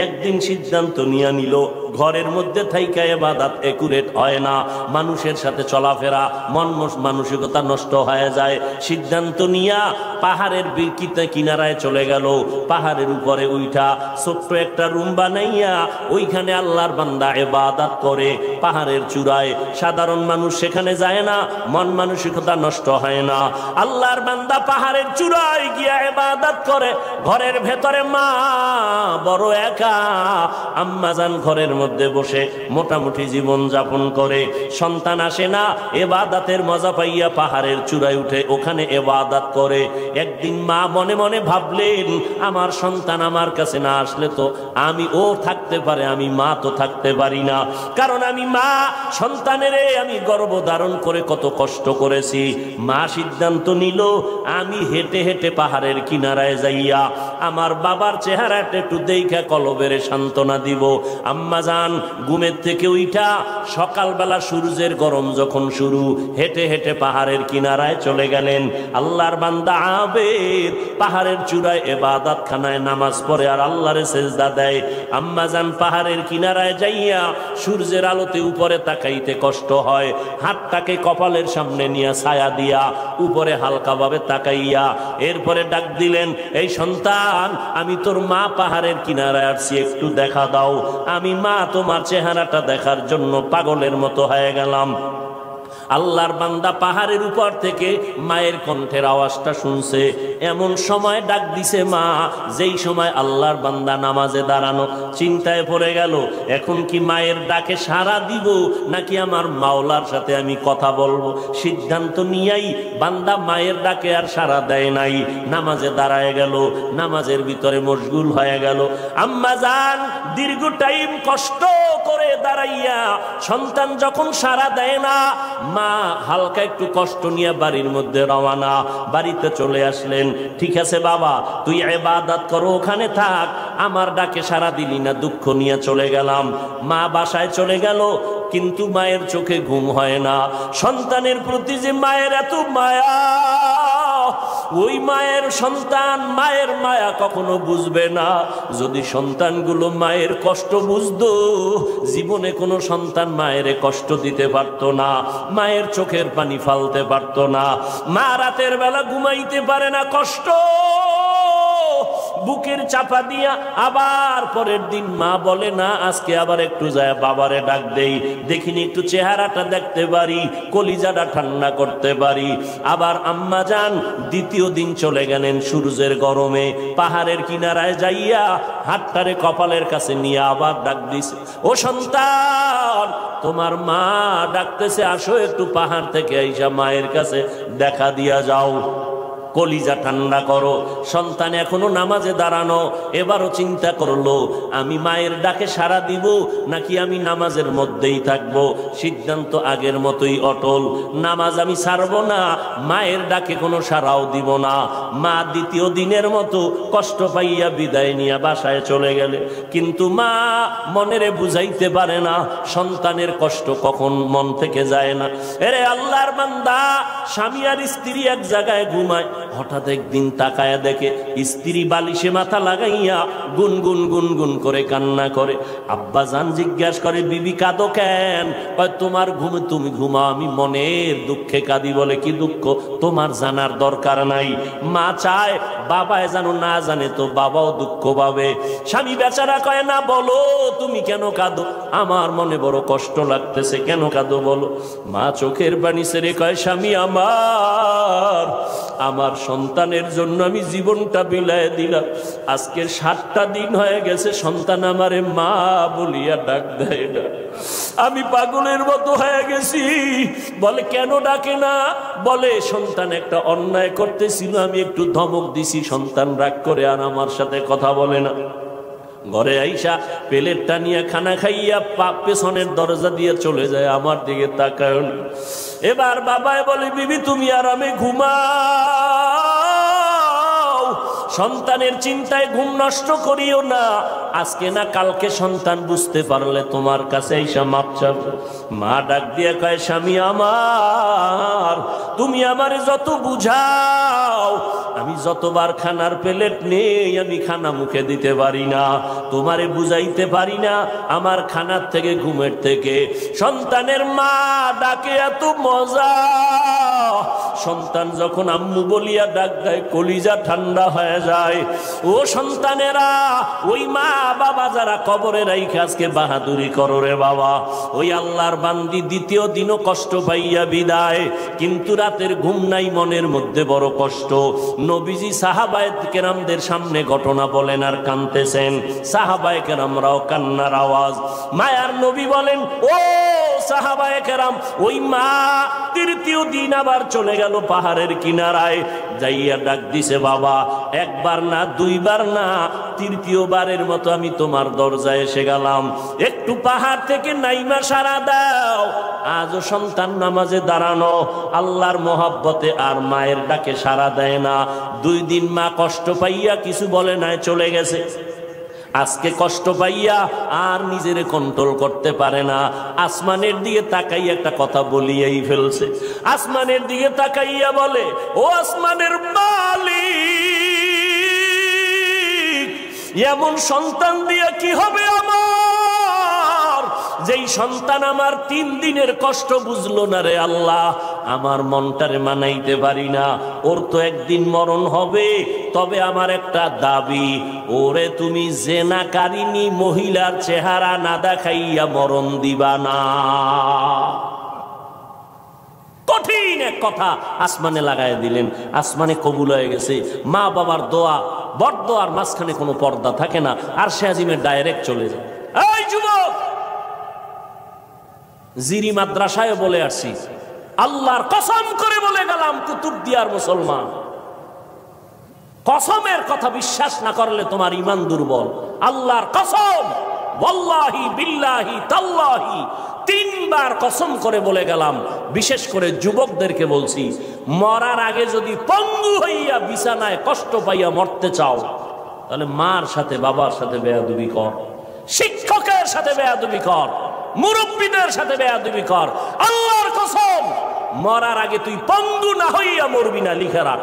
একদিন সিদ্ধান্ত নিয়ে নিল, ঘরের মধ্যে থাইকা ইবাদত একুরেট হয় না, মানুষের সাথে চলাফেরা, মানসিকতা নষ্ট হয়ে যায়। সিদ্ধান্ত নিয়া পাহাড়ের কিনারায় চলে গেল। পাহাড়ের উপরে উঠা ছোট্ট একটা রুম বানাইয়া ওইখানে আল্লাহর বান্দা ইবাদত করে। পাহাড়ের চূড়ায় সাধারণ মানুষ সেখানে যায় না, মন মানসিকতা নষ্ট হয় না। আল্লাহর বান্দা পাহাড়ের চূড়ায় গিয়া ইবাদত করে। ঘরের ভেতরে মা বড় একা, আম্মাজান ঘরের মধ্যে বসে মোটামুটি জীবন যাপন করে। সন্তান আসে না, ইবাদতের মজা পাইয়া পাহাড়ের চূড়ায় উঠে ওখানে ইবাদত করে। একদিন মা মনে মনে ভাবলেন, আমার সন্তান আমার কাছে না আসলে তো আমি ও থাকতে পারে, আমি মা তো থাকতে পারি না। কারণ আমি মা, সন্তানের আমি গর্ভধারণ করে কত কষ্ট করেছি। মা সিদ্ধান্ত নিল, আমি হেঁটে হেঁটে পাহাড়ের কিনারায় যাইয়া আমার বাবার চেহারাটা একটু দেখা কলবের সান্ত্বনা দিব। আম্মা জান ঘুমের থেকে উঠা সকালবেলা সূর্যের গরম যখন শুরু, হেঁটে হেঁটে পাহাড়ের কিনারায় চলে গেলেন। আল্লাহর বান্দা আবেদ পাহাড়ের চূড়ায় ইবাদত খানায় নামাজ পড়ে আর আল্লাহরে সেজদা দেয়। আম্মা জান পাহাড়ের কিনারায় যাইয়া সূর্যের আলোতে উপরে তাকাইতে কষ্ট হয়, হাতটাকে কপালের সামনে নিয়ে ছায়া দিয়া উপরে হালকাভাবে তাকাইয়া এরপরে ডাক দিলেন, এই সন্তান, আমি তোর মা পাহাড়ের কিনারায় আসছি, একটু দেখা দাও। আমি মা তোমার চেহারাটা দেখার জন্য পাগলের মতো হয়ে গেলাম। আল্লাহর বান্দা পাহাড়ের উপর থেকে মায়ের কণ্ঠের আওয়াজটা শুনছে। এমন সময় ডাক দিছে মা, যেই সময় আল্লাহর বান্দা নামাজে দাঁড়ানো। চিন্তায় পড়ে গেল, এখন কি মায়ের ডাকে সাড়া দিব নাকি আমার মাওলার সাথে আমি কথা বলবো। সিদ্ধান্ত নিয়েই বান্দা মায়ের ডাকে আর সাড়া দেয় নাই, নামাজে দাঁড়ায় গেল, নামাজের ভিতরে মশগুল হয়ে গেল। আম্মা জান দীর্ঘ টাইম কষ্ট করে দাঁড়াইয়া সন্তান যখন সাড়া দেয় না, মা হালকা একটু কষ্ট নিয়ে বাড়ির মধ্যে রওনা। বাড়িতে চলে আসলেন, ঠিক আছে বাবা, তুই ইবাদত করো, ওখানে থাক, আমার ডাকে সাড়া দিলি না, দুঃখ নিয়ে চলে গেলাম। মা বাসায় চলে গেল, কিন্তু মায়ের চোখে ঘুম হয় না। সন্তানের প্রতি যে মায়ের এত মায়া, ওই মায়ের সন্তান মায়ের মায়া কখনো বুঝবে না। যদি সন্তানগুলো মায়ের কষ্ট বুঝতো, জীবনে কোনো সন্তান মায়ের কষ্ট দিতে পারত না, মায়ের চোখের পানি ফালতে পারত না। মা রাতের বেলা ঘুমাইতে পারে না, কষ্ট বুকের চাপা দিয়া। আবার পরের দিন মা বলে, না আজকে আবার একটু যায় বাবারে ডাক দেই, দেখিনি একটু চেহারাটা দেখতে পারি, কলিজাটা ঠান্ডা করতে পারি। আবার আম্মা যান দ্বিতীয় দিন চলে গেলেন সূর্যের গরমে, পাহাড়ের কিনারায় যাইয়া হাতটারে কপালের কাছে নিয়ে আবার ডাক দিছে, ও সন্তান, তোমার মা ডাকতেছে, আসো একটু পাহাড় থেকে আইসা মায়ের কাছে দেখা দিয়া যাও, কলিজা ঠান্ডা করো। সন্তান এখনো নামাজে দাঁড়ানো, এবারও চিন্তা করলো, আমি মায়ের ডাকে সাড়া দিব নাকি আমি নামাজের মধ্যেই থাকবো। সিদ্ধান্ত আগের মতোই অটল, নামাজ আমি ছাড়বো না, মায়ের ডাকে কোনো সাড়াও দিব না। মা দ্বিতীয় দিনের মতো কষ্ট পাইয়া বিদায় নিয়ে বাসায় চলে গেলে, কিন্তু মা মনেরে বুঝাইতে পারে না সন্তানের কষ্ট কখন মন থেকে যায় না। এরে আল্লাহর বান্দা, স্বামী আর স্ত্রী এক জায়গায় ঘুমায়, হঠাৎ একদিন তাকায়া দেখে স্ত্রী বালিশে মাথা লাগাইয়া গুনগুন গুনগুন করে কান্না করে। আব্বা জান জিজ্ঞাসা করে, বিবি কাঁদো কেন? তোমার ঘুমে তুমি ঘুমাও, আমি মনের দুঃখে কাঁদি। বলে, কি দুঃখ? তোমার জানার দরকার নাই। মা চায় বাবায় জানো, না জানে তো বাবাও দুঃখ পাবে। স্বামী বেচারা কয়, না বলো তুমি কেন কাঁদো? আমার মনে বড় কষ্ট লাগতেছে। কেন কাঁদো বলো? মা চোখের পানি ছেড়ে কয়, স্বামী আমার, আমার সন্তানের জন্য আমি জীবনটা বিলায় দিলাম। আজকে 7টা দিন হয়ে গেছে সন্তান আমারে মা বলিয়া ডাক দেয় না। আমি পাগলের মতো হয়ে গেছি। বলে কেন ডাকে না? বলে সন্তান একটা অন্যায় করতেছিল, আমি একটু ধমক দিছি, সন্তান রাগ করে আর আমার সাথে কথা বলে না। ঘরে আইসা প্লেটটা নিয়ে খানা খাইয়া পেছনের দরজা দিয়ে চলে যায়, আমার দিকে তাকায় না। এবার বাবাই বলে বিবি তুমি আরামে ঘুমাও, সন্তানের চিন্তায় ঘুম নষ্ট করিও না। আজকে না কালকে সন্তান বুঝতে পারলে তোমার কাছে আইসা মাপ চাবে। মা ডাক দিয়ে কয় স্বামী আমার, তুমি আমারে যত বুঝাও, আমি যতবার খানার প্লেট নেই আমি খানা মুখে দিতে পারি না, তোমারে বুঝাইতে পারি না আমার খানার থেকে ঘুমের থেকে সন্তানের মা ডাকে এত মজা। সন্তান যখন আম্মু বলিয়া ডাক দেয় কলিজা ঠান্ডা হয়ে যায়। ও সন্তানেরা, ওই মা বাবা যারা কবরে রাইখে আজকে বাহাদুরি করো রে বাবা, ওই আল্লাহর বান্দি দ্বিতীয় দিনও কষ্ট পাইয়া বিদায়, কিন্তু রাতের ঘুম নাই, মনের মধ্যে বড় কষ্ট। নবীজি সাহাবায়ে কেরামদের সামনে ঘটনা বলেন আর কাঁদতেছেন। সাহাবায়ে কেরামরাও কান্নার আওয়াজ। মায়ার নবী বলেন ও সাহাবায়ে কেরাম, ওই মা তৃতীয় দিন আবার চলে গেল পাহাড়ের কিনারায়, যাইয়া ডাক দিছে বাবা, একবার না দুইবার না, তৃতীয়বারের মতো আমি তোমার দরজায় এসে গেলাম, একটু পাহাড় থেকে নাইমা সারা দাও। আজও সন্তান নামাজে দাঁড়ানো, আল্লাহর মহব্বতে আর মায়ের ডাকে সারা দেয় না। 2 দিন মা কষ্ট পাইয়া কিছু বলে নাই, চলে গেছে। আজকে কষ্ট পাইয়া আর নিজের কন্ট্রোল করতে পারে না। আসমানের দিকে তাকাইয়া একটা কথা বলিয়াই ফেলছে। আসমানের দিকে তাকাইয়া বলে ও আসমানের মালিক, এমন সন্তান দিয়ে কি হবে আমার, যেই সন্তান আমার 3 দিনের কষ্ট বুঝলো না রে আল্লাহ। আমার মনটারে মানাইতে পারি না, ওর তো একদিন মরণ হবে, তবে আমার একটা দাবি, ওরে তুমি জেনাকারিনী মহিলার চেহারা না দেখাইয়া মরণ দিবা না। কঠিন এক কথা আসমানে লাগাই দিলেন, আসমানে কবুল হয়ে গেছে। মা বাবার দোয়া, বড় দোয়ার মাঝখানে কোনো পর্দা থাকে না, আর সে আজিমে ডাইরেক্ট চলে যায়। এই যুবক, জিরি মাদ্রাসায় বলে আসছি, আল্লাহর কসম করে বলে গেলাম, কুতুবদিয়ার মুসলমান, কসমের কথা বিশ্বাস না করলে তোমার ঈমান দুর্বল। আল্লাহর কসম, ওয়াল্লাহি বিল্লাহি তাল্লাহি, 3 বার কসম করে বলে গেলাম। বিশেষ করে যুবকদেরকে বলছি, মরার আগে যদি পঙ্গু হইয়া বিছানায় কষ্ট পাইয়া মরতে চাও, তাহলে মার সাথে বাবার সাথে বেয়াদবি কর, শিক্ষকের সাথে বেয়াদবি কর, মুরব্বীদের সাথে বেয়াদবি কর। আল্লাহর কসম, মরার আগে তুই পঙ্গু না হইয়া মরবি না, লিখে রাখ।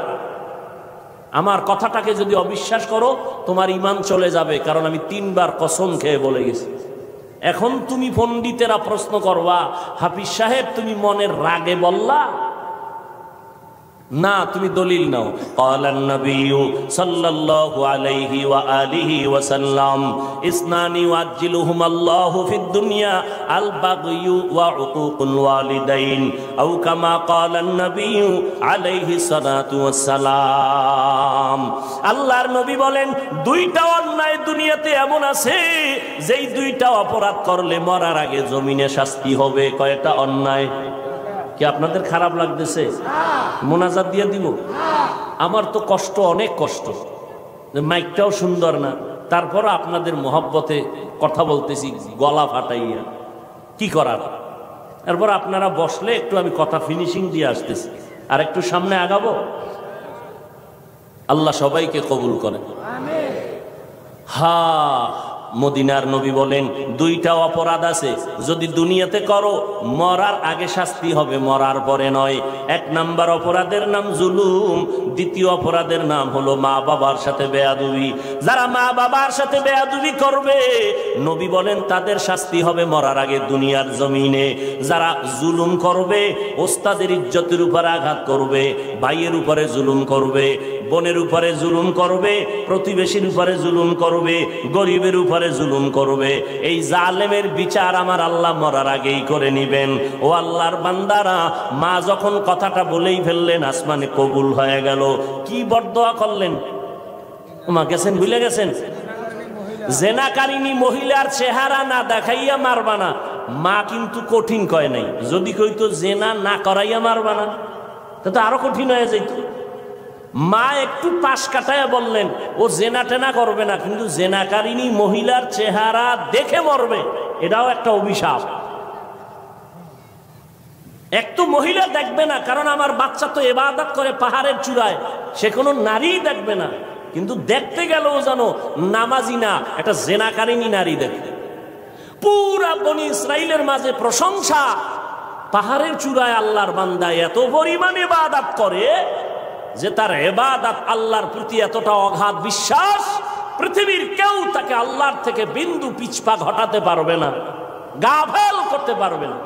আমার কথাটাকে যদি অবিশ্বাস করো, তোমার ঈমান চলে যাবে, কারণ আমি 3 বার কসম খেয়ে বলে গেছি। এখন তুমি পণ্ডিতেরা প্রশ্ন করবা, হাফিজ সাহেব তুমি মনের রাগে বললা না, তুমি দলিল নাও। ক্বালান নবিয়্যু সাল্লাল্লাহু আলাইহি ওয়া আলিহি ওয়া সাল্লাম, ইসনানি ওয়াজ্জিলুহুম আল্লাহু ফিদ দুনিয়া আল বাগয়ু ওয়া উকুকুল ওয়ালিদাইন, আও কামা ক্বালান নবিয়্যু আলাইহি সালাতু ওয়াস সালাম। আল্লাহর নবী বলেন, 2টা অন্যায় দুনিয়াতে এমন আছে, যেই 2টা অপরাধ করলে মরার আগে জমিনে শাস্তি হবে। কয়টা অন্যায়? কি আপনাদের খারাপ লাগতেছে? মোনাজাত দিয়ে দিব? আমার তো কষ্ট, অনেক কষ্ট, মাইকটাও সুন্দর না, তারপর আপনাদের মহব্বতে কথা বলতেছি গলা ফাটাইয়া, কি করার। এরপর আপনারা বসলে একটু আমি কথা ফিনিশিং দিয়ে আসতেছি, আর একটু সামনে আগাবো। আল্লাহ সবাইকে কবুল করেন। মদিনার নবী বলেন, 2টা অপরাধ আছে, যদি দুনিয়াতে করো মরার আগে শাস্তি হবে, মরার পরে নয়। 1 নাম্বার অপরাধের নাম জুলুম, 2য় অপরাধের নাম হলো মা বাবার সাথে বেয়াদবি। যারা মা বাবার সাথে বেয়াদবি করবে, নবী বলেন তাদের শাস্তি হবে মরার আগে দুনিয়ার জমিনে। যারা জুলুম করবে, ওস্তাদের ইজ্জতের উপর আঘাত করবে, ভাইয়ের উপরে জুলুম করবে, বোনের উপরে জুলুম করবে, প্রতিবেশীর উপরে জুলুম করবে, গরিবের উপরে উপরে জুলুম করবে, এই জালেমের বিচার আমার আল্লাহ মরার আগেই করে নিবেন। ও আল্লাহর বান্দারা, মা যখন কথাটা বলেই ফেললেন, আসমানে কবুল হয়ে গেল। কি বরদোয়া করলেন? মা গেছেন, ভুলে গেছেন? জেনাকারিনী মহিলার চেহারা না দেখাইয়া মারবা না। মা কিন্তু কঠিন কয় নাই। যদি কইতো জেনা না করাইয়া মারবা না, তা আরো কঠিন হয়ে যেত। মা একটু পাশ কাটাইয়া বললেন, ও জেনা টেনা করবে না, কিন্তু জেনাকারিনী মহিলার চেহারা দেখে মরবে, এটাও একটা অভিশাপ। একটু মহিলা দেখবে না, কারণ আমার বাচ্চা তো ইবাদত করে পাহাড়ের চূড়ায়, সে কোনো নারী দেখবে না, কিন্তু দেখতে গেলেও যেন নামাজি না, একটা জেনাকারিনী নারী দেখবে। পুরা বনি ইসরাইলের মাঝে প্রশংসা, পাহাড়ের চূড়ায় আল্লাহর বান্দা এত পরিমাণ ইবাদত করে যে তার ইবাদত আল্লাহর প্রতি এতটা অগাধ বিশ্বাস, পৃথিবীর কেউ তাকে আল্লাহর থেকে বিন্দু পিছপা ঘটাতে পারবে না, গাফেল করতে পারবে না।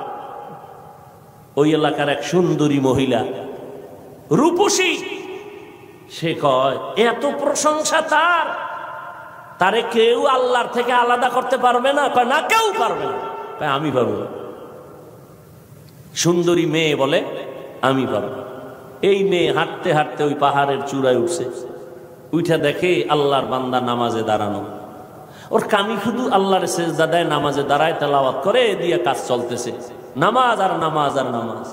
ওই এলাকার এক সুন্দরী মহিলা, রূপসী, সে কয় এত প্রশংসা তারে কেউ আল্লাহর থেকে আলাদা করতে পারবে না। কয় না, কেউ পারবে না। কয় আমি পারবো। সুন্দরী মেয়ে বলে আমি পারবো। এই মেয়ে হাঁটতে হাঁটতে ওই পাহাড়ের চূড়ায় উঠছে, উঠা দেখে আল্লাহর বান্দা নামাজে দাঁড়ানো। ওর কামি শুধু আল্লাহর সেজদা দেয়, নামাজে দাঁড়ায়, তেলাওয়াত করে, দিয়ে কাজ চলতেছে, নামাজ আর নামাজ আর নামাজ।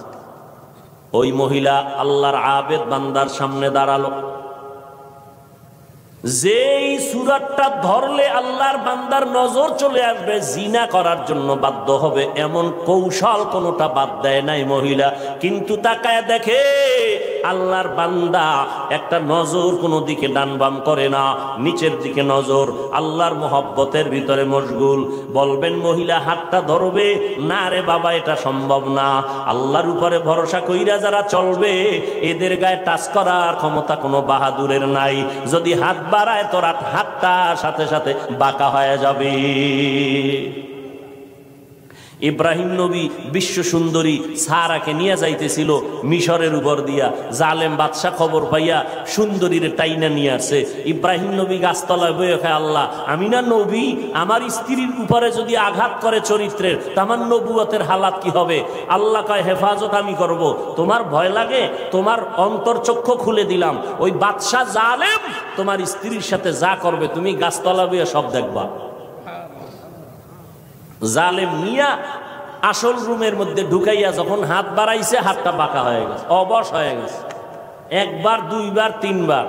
ওই মহিলা আল্লাহর আবেদ বান্দার সামনে দাঁড়ালো। যেই সূরাটা ধরলে আল্লাহর বান্দার নজর চলে আসবে, জিনা করার জন্য বাধ্য হবে, এমন কৌশল কোনোটা বাদ দেয় নাই মহিলা। কিন্তু তাকায় দেখে আল্লাহর বান্দা একটা নজর কোনো দিকে ডান বাম করে না, নিচের দিকে নজর, আল্লাহর মোহব্বতের ভিতরে মশগুল। বলবেন মহিলা হাতটা ধরবে? না রে বাবা, এটা সম্ভব না। আল্লাহর উপরে ভরসা কইরা যারা চলবে, এদের গায়ে টাচ করার ক্ষমতা কোনো বাহাদুরের নাই। যদি হাত বাড়ায় তোর হাতটা সাথে সাথে বাঁকা হয়ে যাবে। ইব্রাহিম নবী বিশ্ব সুন্দরী সারাকে নিয়ে যাইতেছিল মিশরের উপর দিয়া। জালেম বাদশা খবর পাইয়া সুন্দরীর টাইনা নিয়ে আসে। ইব্রাহিম নবী গাছতলায় বয়ে খায়, আল্লাহ আমি না নবী, আমার স্ত্রীর উপরে যদি আঘাত করে চরিত্রের, আমার নবুয়তের হালাত কি হবে? আল্লাহ কয় হেফাজত আমি করব। তোমার ভয় লাগে? তোমার অন্তর্চক্ষু খুলে দিলাম। ওই বাদশা জালেম তোমার স্ত্রীর সাথে যা করবে তুমি গাছতলা বয়ে সব দেখবা। জালেম মিয়া আসল রুমের মধ্যে ঢুকাইয়া যখন হাত বাড়াইছে, হাতটা বাঁকা হয়ে গেছে, অবশ হয়ে গেছে। একবার, দুইবার, তিনবার।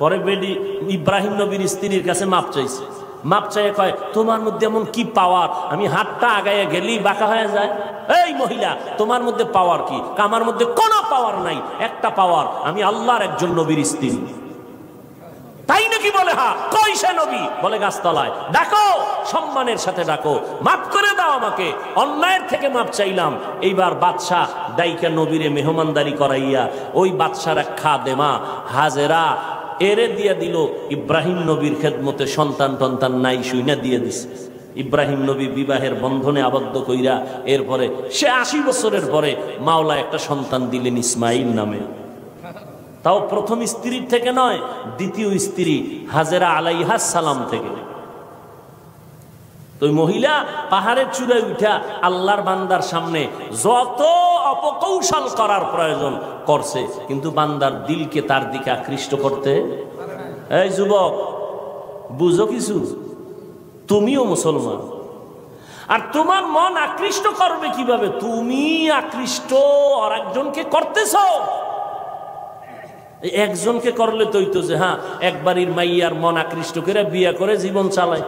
পরে বেডি ইব্রাহিম নবীর স্ত্রীর কাছে মাপ চাইছে। মাপ চাইয়ে কয়, তোমার মধ্যে এমন কি পাওয়ার, আমি হাতটা আগাইয়া গেলেই বাঁকা হয়ে যায়? এই মহিলা, তোমার মধ্যে পাওয়ার কি? আমার মধ্যে কোনো পাওয়ার নাই, একটা পাওয়ার, আমি আল্লাহর একজন নবীর স্ত্রী। তাই নাকি? বলে হ্যাঁ। কই সে নবী? বলে গাছতলায়। ডাকো, সম্মানের সাথে ডাকো, মাফ করে দাও আমাকে, অন্যায়ের থেকে মাপ চাইলাম। এইবার বাদশাহ ডাইকা নবীরে মেহমানদারি করাইয়া ওই বাদশার এক খাদেমা হাজেরা এরে দিয়া দিল ইব্রাহিম নবীর খেদমতে। সন্তান টন্তান নাই, শুইনা দিয়ে দিছে। ইব্রাহিম নবী বিবাহের বন্ধনে আবদ্ধ কইরা এরপরে সে 80 বছরের পরে মাওলা একটা সন্তান দিলেন ইসমাইল নামে। তাও প্রথম স্ত্রীর থেকে নয়, দ্বিতীয় স্ত্রী হাজেরা আলাইহা সালাম থেকে। তো মহিলা পাহাড়ের চূড়ায় উঠা আল্লাহর বান্দার সামনে যত অপকৌশল করার প্রয়োজন করছে, কিন্তু বান্দার দিলকে তার দিকে আকৃষ্ট করতে। এই যুবক, বুঝো কিছু, তুমিও মুসলমান, আর তোমার মন আকৃষ্ট করবে কিভাবে? তুমি আকৃষ্ট আর একজনকে করতেছ। একজনকে করলে তো হইতো যে হ্যাঁ একবারের মাইয়ার মন আকৃষ্ট করে বিয়ে করে জীবন চালায়।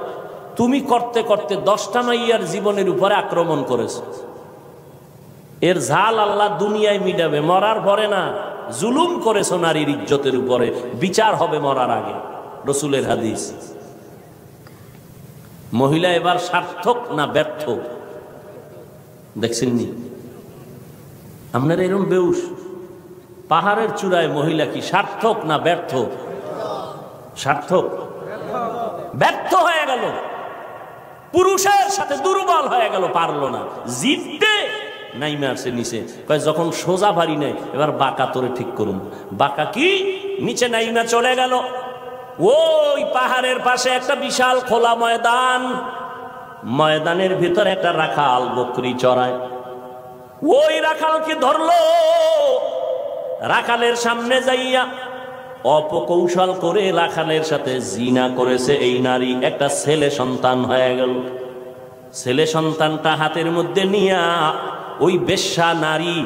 তুমি করতে করতে 10টা মাইয়ার জীবনের উপরে আক্রমণ করেছো। এর ঝাল আল্লাহ দুনিয়ায় মিটাবে, মরার পরে না। জুলুম করেছো নারীর ইজ্জতের উপরে, বিচার হবে মরার আগে, রসুলের হাদিস। মহিলা এবার সার্থক না ব্যর্থ দেখছেন নি? আপনারা এরকম বেউস, পাহাড়ের চূড়ায় মহিলা কি সার্থক না ব্যর্থ? সার্থক। ব্যর্থ হয়ে গেল, পুরুষের সাথে দুর্বল হয়ে গেল, পারলো না জিততে। নাইমে আসে নিচে, যখন সোজা ভারী নেই, এবার বাঁকা তোরে ঠিক করুন। বাঁকা কি? নিচে নাইমা চলে গেল। ওই পাহাড়ের পাশে একটা বিশাল খোলা ময়দান, ময়দানের ভিতরে একটা রাখাল বকরি চড়ায়। ওই রাখালকে ধরলো, রাখালের সামনে যাইয়া অপকৌশল করে রাখালের সাথে জিনা করেছে এই নারী। একটা ছেলে সন্তান হয়ে গেল। ছেলে সন্তানটা হাতের মধ্যে নিয়া ওই বেশ্যা নারী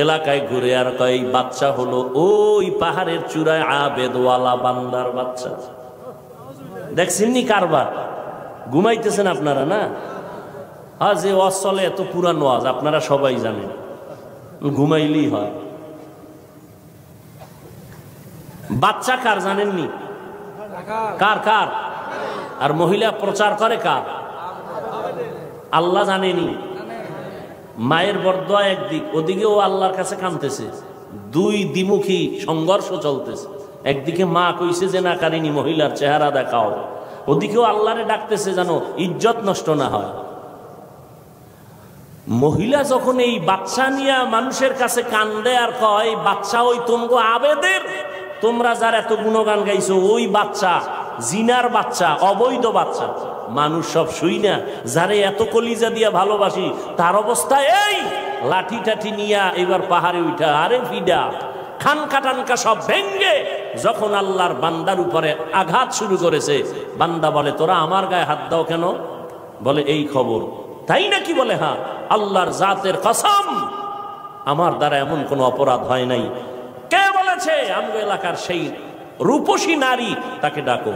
এলাকায় ঘুরে আর কয় বাচ্চা হলো ওই পাহাড়ের চূড়ায় আবেদওয়ালা বান্দার বাচ্চা। দেখছেননি কারবার? ঘুমাইতেছেন আপনারা না? হ্যাঁ, যে ওয়াজ চলে এত পুরানো ওয়াজ আপনারা সবাই জানেন, ঘুমাইলেই হয়। বাচ্চা কার জানেননি? কার কার? আর মহিলা প্রচার করে কার? আল্লাহ জানেনি। মায়ের বরদোয়া একদিক, ওদিকেও আল্লাহর কাছে কাঁদতেছে, দুই দ্বিমুখী সংঘর্ষ চলতেছে। একদিকে মা কইছে যে না কারিনী মহিলার চেহারা দেখাও, ওদিকেও আল্লাহরে ডাকতেছে যেন ইজ্জত নষ্ট না হয়। মহিলা যখন এই বাচ্চা নিয়ে মানুষের কাছে কান্দে আর কয় বাচ্চা ওই তোমগো আবেদের, তোমরা যার এত গুণগান গাইছো ওই বাচ্চা, জিনার বাচ্চা, অবৈধ বাচ্চা। মানুষ সব শুই না, যারে এত কলিজা দিয়া ভালোবাসি তার অবস্থা এই। লাঠি টাঠি নিয়া এবার পাহাড়ে উঠা, আরে ফিডা খানকা টানকা সব ভেঙ্গে যখন আল্লাহর বান্দার উপরে আঘাত শুরু করেছে, বান্দা বলে তোরা আমার গায়ে হাত দাও কেন? বলে এই খবর। তাই নাকি? বলে হ্যাঁ, আল্লাহর জাতের কসম আমার দ্বারা এমন কোনো অপরাধ হয় নাই। কে বলেছে? আমগো এলাকার সেই রূপসী নারী, তাকে ডাকো।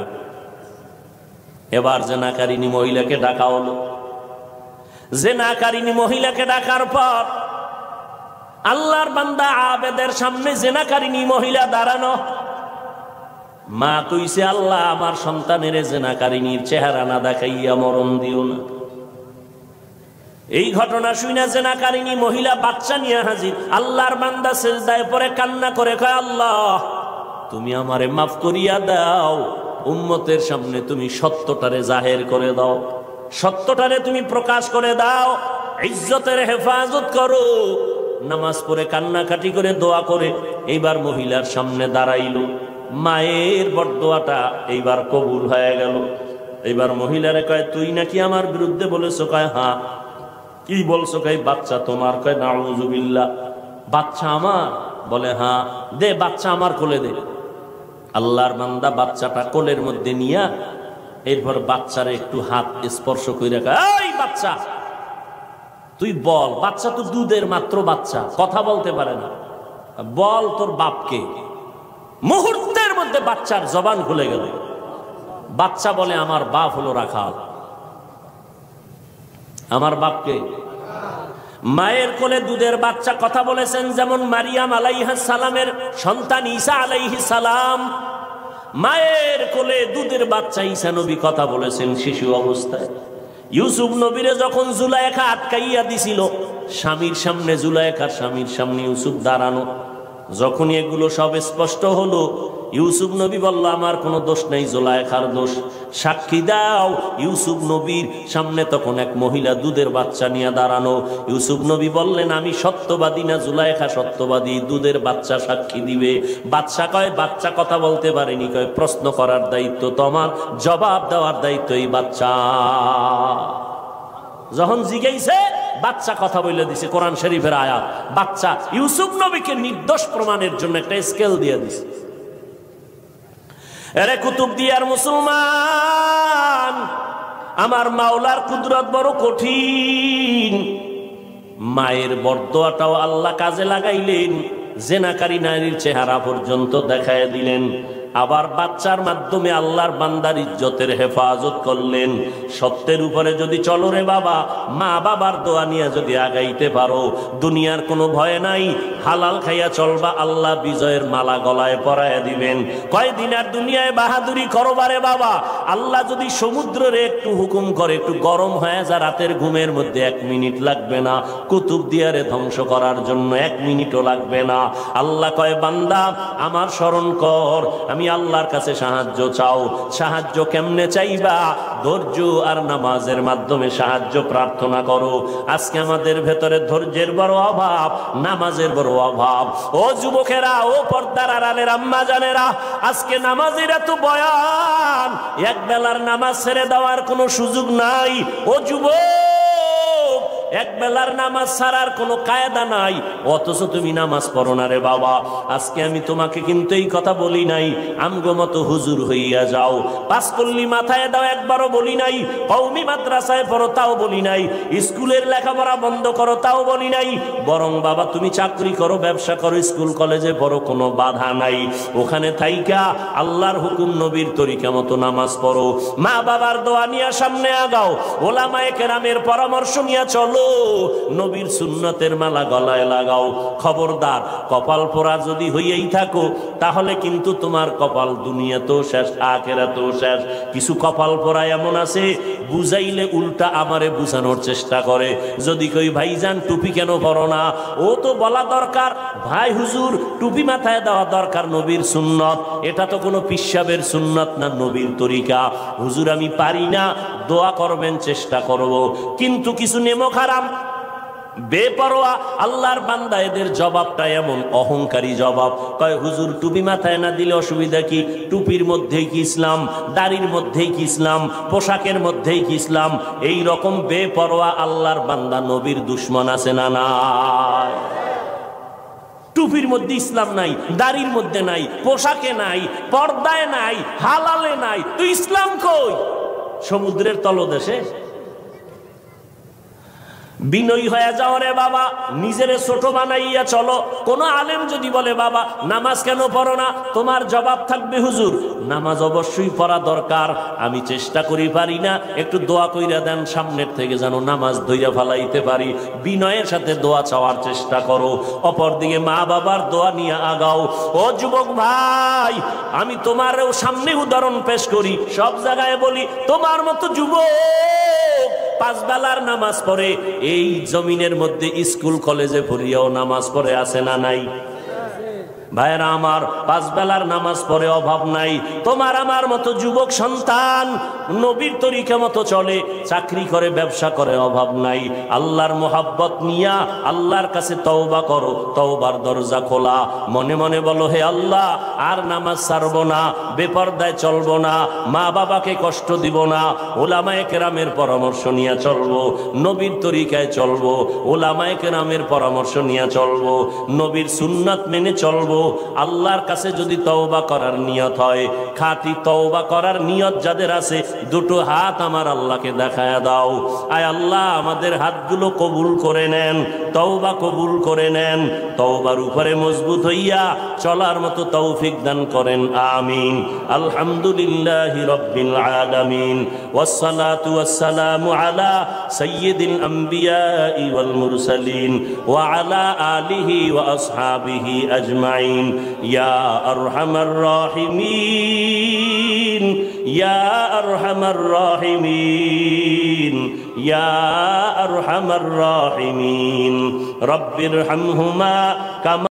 এবার জেনাকারিনী মহিলাকে ডাকা হলো। জেনাকারিনী মহিলাকে ডাকার পর আল্লাহর বান্দা আবেদের সামনে জেনাকারিনী মহিলা দাঁড়ানো। মা কইছে আল্লাহ আমার সন্তানের জেনাকারিনীর চেহারা না দেখাইয়া মরণ দিও না। এই ঘটনা শুনে জেনাকারিনী মহিলা বাচ্চা নিয়ে হাজির। আল্লাহর বান্দা সিজদায় পড়ে কান্না করে কয় আল্লাহ তুমি আমারে মাফ করিয়া দাও, উম্মতের সামনে তুমি সত্যটারে জাহের করে দাও, সত্যটারে তুমি প্রকাশ করে দাও, ইজ্জতের হেফাজত করো। নামাজ পড়ে কান্নাকাটি করে দোয়া করে এইবার মহিলার সামনে দাঁড়াইল। মায়ের বরদোয়াটা এইবার কবুল হয়ে গেল। এইবার মহিলারে কয় তুই নাকি আমার বিরুদ্ধে বলেছো? কয় হ্যাঁ। কি বলছো? কয় বাচ্চা তোমার। কয় নাউযুবিল্লাহ, বাচ্চা আমার? বলে হ্যাঁ। দে বাচ্চা আমার কোলে দে। আল্লাহর বান্দা বাচ্চাটা কোলের মধ্যে নিয়া এরপর বাচ্চারে একটু হাত স্পর্শ করে কয় এই বাচ্চা তুই বল। বাচ্চা তো দুধের মাত্র বাচ্চা, কথা বলতে পারে না, বল তোর বাপকে। মুহূর্তের মধ্যে বাচ্চার জবান খুলে গেল। বাচ্চা বলে আমার বাপ হলো রাখাল। আমার বাপকে? মায়ের কোলে দুধের বাচ্চা কথা বলেছেন যেমন মারিয়াম আলাইহিস সালামের সন্তান ঈসা আলাইহিস সালাম। মায়ের কোলে দুধের বাচ্চা ঈসা নবী কথা বলেছেন শিশু অবস্থায়। ইউসুফ নবীরে যখন জুলাইখা আটকাইয়া দিছিল, স্বামীর সামনে জুলাইখার স্বামীর সামনে ইউসুফ দাঁড়ানো। যখন এগুলো সব স্পষ্ট হলো, ইউসুফ নবী বলল আমার কোনো দোষ নেই, জুলাইখার দোষ, সাক্ষী দাও। ইউসুফ নবীর সামনে তখন এক মহিলা দুধের বাচ্চা নিয়ে দাঁড়ানো। ইউসুফ নবী বললেন আমি সত্যবাদী না জুলাইখা সত্যবাদী, দুধের বাচ্চা সাক্ষী দিবে। বাচ্চা কয় বাচ্চা কথা বলতে পারেনি। কয় প্রশ্ন করার দায়িত্ব তোমার, জবাব দেওয়ার দায়িত্ব এই বাচ্চা। যখন জিজ্ঞাসা বাচ্চা কথা বলে দিছে, কোরআন শরীফের আয়াত। বাচ্চা ইউসুফ নবীকে নির্দোষ প্রমাণের জন্য একটা স্কেল দিয়ে দিছে। এরে কুতুবদিয়ার মুসলমান, আমার মাওলার কুদরত বড় কঠিন। মায়ের বরদোয়াটাও আল্লাহ কাজে লাগাইলেন, জেনাকারী নারীর চেহারা পর্যন্ত দেখায় দিলেন। আবার বাচ্চার মাধ্যমে আল্লাহর বান্দার ইজ্জতের হেফাজত করলেন। সত্যের উপরে যদি চলো রে বাবা, মা বাবার দোয়া নিয়ে যদি আগাইতে পারো, দুনিয়ার কোনো ভয় নাই, হালাল খাইয়া চলবা, আল্লাহ বিজয়ের মালা গলায় পরাইয়া দিবেন। কয়দিন আর দুনিয়ায় বাহাদুরি করবারে বাবা, আল্লাহ যদি সমুদ্রের একটু হুকুম করে একটু গরম হয়ে যা, রাতের ঘুমের মধ্যে 1 মিনিট লাগবে না কুতুবদিয়ারে ধ্বংস করার জন্য, 1 মিনিটও লাগবে না। আল্লাহ কয় বান্দা আমার স্মরণ কর, আমি তুমি আল্লাহর কাছে সাহায্য চাও। সাহায্য কেমনে চাইবা? ধৈর্য আর নামাজের মাধ্যমে সাহায্য প্রার্থনা করো। আজকে আমাদের ভেতরে ধৈর্যের বড় অভাব, নামাজের বড় অভাব। ও যুবকেরা, ও পর্দার আড়ালের আম্মা জানেরা, আজকে নামাজের এত বয়ান, এক বেলার নামাজ ছেড়ে দেওয়ার কোনো সুযোগ নাই। ও যুবক, এক বেলার নামাজ ছাড়ার কোনো কায়দা নাই, অথচ তুমি নামাজ পড়ো না রে বাবা। আজকে আমি তোমাকে কিন্তু এই কথা বলি নাই আমগো মতো হুজুর হইয়া যাও, পাঁচকল্লি মাথায় দাও একবারও বলি নাই, কওমি মাদ্রাসায় পড়ো তাও বলি নাই, স্কুলের লেখাপড়া বন্ধ করো তাও বলি নাই। বরং বাবা তুমি চাকরি করো, ব্যবসা করো, স্কুল কলেজে পড়ো, কোনো বাধা নাই। ওখানে থাইকা আল্লাহর হুকুম নবীর তরিকা মতো নামাজ পড়ো, মা বাবার দোয়া নিয়ে সামনে আগাও, ওলামায়ে কেরামের পরামর্শ নিয়ে চলো, নবীর সুন্নতের মালা গলায় লাগাও। খবরদার, কপাল পোড়া যদি হইয়াই থাকো তাহলে কিন্তু তোমার কপাল দুনিয়াতেও শেষ, আখিরাতেও শেষ। কিছু কপাল পোড়া এমন আছে, বুঝাইলে উল্টা আমারে বুঝানোর চেষ্টা করে। যদি কই ভাইজান টুপি কেন পরো না, ও তো বলা দরকার ভাই হুজুর টুপি মাথায় দেওয়া দরকার, নবীর সুন্নত। এটা তো কোনো পিসাবের সুন্নত না, নবীর তরিকা। হুজুর আমি পারি না, দোয়া করবেন, চেষ্টা করব। কিন্তু কিছু নেমো খারাপ বেপরোয়া আল্লাহর বান্দা, এদের জবাবটা এমন অহংকারী জবাব। কয় হুজুর টুপি মাথায় না দিলে অসুবিধা কি? টুপির মধ্যেই কি ইসলাম? দাড়ির মধ্যেই কি ইসলাম? পোশাকের মধ্যেই কি ইসলাম? এই রকম বেপরোয়া আল্লাহর বান্দা নবীর দুশ্মন আছে না নাই? টুপির মধ্যে ইসলাম নাই, দাড়ির মধ্যে নাই, পোশাকে নাই, পর্দায় নাই, হালালে নাই, তো ইসলাম কই? সমুদ্রের তলদেশে। বিনয়ী হয়ে যাও রে বাবা, নিজেরে ছোট বানাইয়া চলো। কোন আলেম যদি বলে বাবা নামাজ কেন পড়ো না, তোমার জবাব থাকবে হুজুর নামাজ অবশ্যই পড়া দরকার, আমি চেষ্টা করি পারি না, একটু দোয়া কইরা দেন সামনের থেকে যেন নামাজ ধইরা ফালাইতে পারি। বিনয়ের সাথে দোয়া চাওয়ার চেষ্টা করো। অপরদিকে মা বাবার দোয়া নিয়ে আগাও। ও যুবক ভাই, আমি তোমারও সামনে উদাহরণ পেশ করি, সব জায়গায় বলি, তোমার মতো যুবক পাঁচ বেলার নামাজ পড়ে, এই জমিনের মধ্যে স্কুল কলেজে পড়িয়াও নামাজ পড়ে আছে না নাই? ভাইরা আমার, পাঁচ বেলার নামাজ পড়ে অভাব নাই। তোমার আমার মতো যুবক সন্তান নবীর তরিকা মতো চলে, চাকরি করে, ব্যবসা করে, অভাব নাই। আল্লাহর মোহাব্বত নিয়া আল্লাহর কাছে তওবা করো, তওবার দরজা খোলা। মনে মনে বলো, হে আল্লাহ আর নামাজ ছাড়বো না, বেপরদায় চলবো না, মা বাবাকে কষ্ট দিব না, ওলামায়ে কেরামের পরামর্শ নিয়ে চলবো, নবীর তরিকায় চলবো, ওলামায়ে কেরামের পরামর্শ নিয়ে চলবো, নবীর সুন্নাত মেনে চলবো। আল্লাহর কাছে যদি তওবা করার নিয়ত হয়, খাঁটি তওবা করার নিয়ত যাদের আছে, দুটো হাত আমার আল্লাহকে দেখায়া দাও। আয় আল্লাহ আমাদের হাতগুলো কবুল করে নেন, তওবা কবুল করে নেন, তওবার উপরে মজবুত হইয়া চলার মতো তৌফিক দান করেন, আমিন। আলহামদুলিল্লাহি রাব্বিল আলামিন, ওয়াসসালাতু ওয়াসসালামু আলা সাইয়্যিদিল আমবিয়া ওয়াল মুরসালিন ওয়া আলা আলিহি ওয়া আসহাবিহি আজমাইন। ইয়া আরহামার রাহিমিন, ইয়া আরহামার রাহিমিন, ইয়া আরহামার রাহিমিন, রব্বিরহামহুমা কামা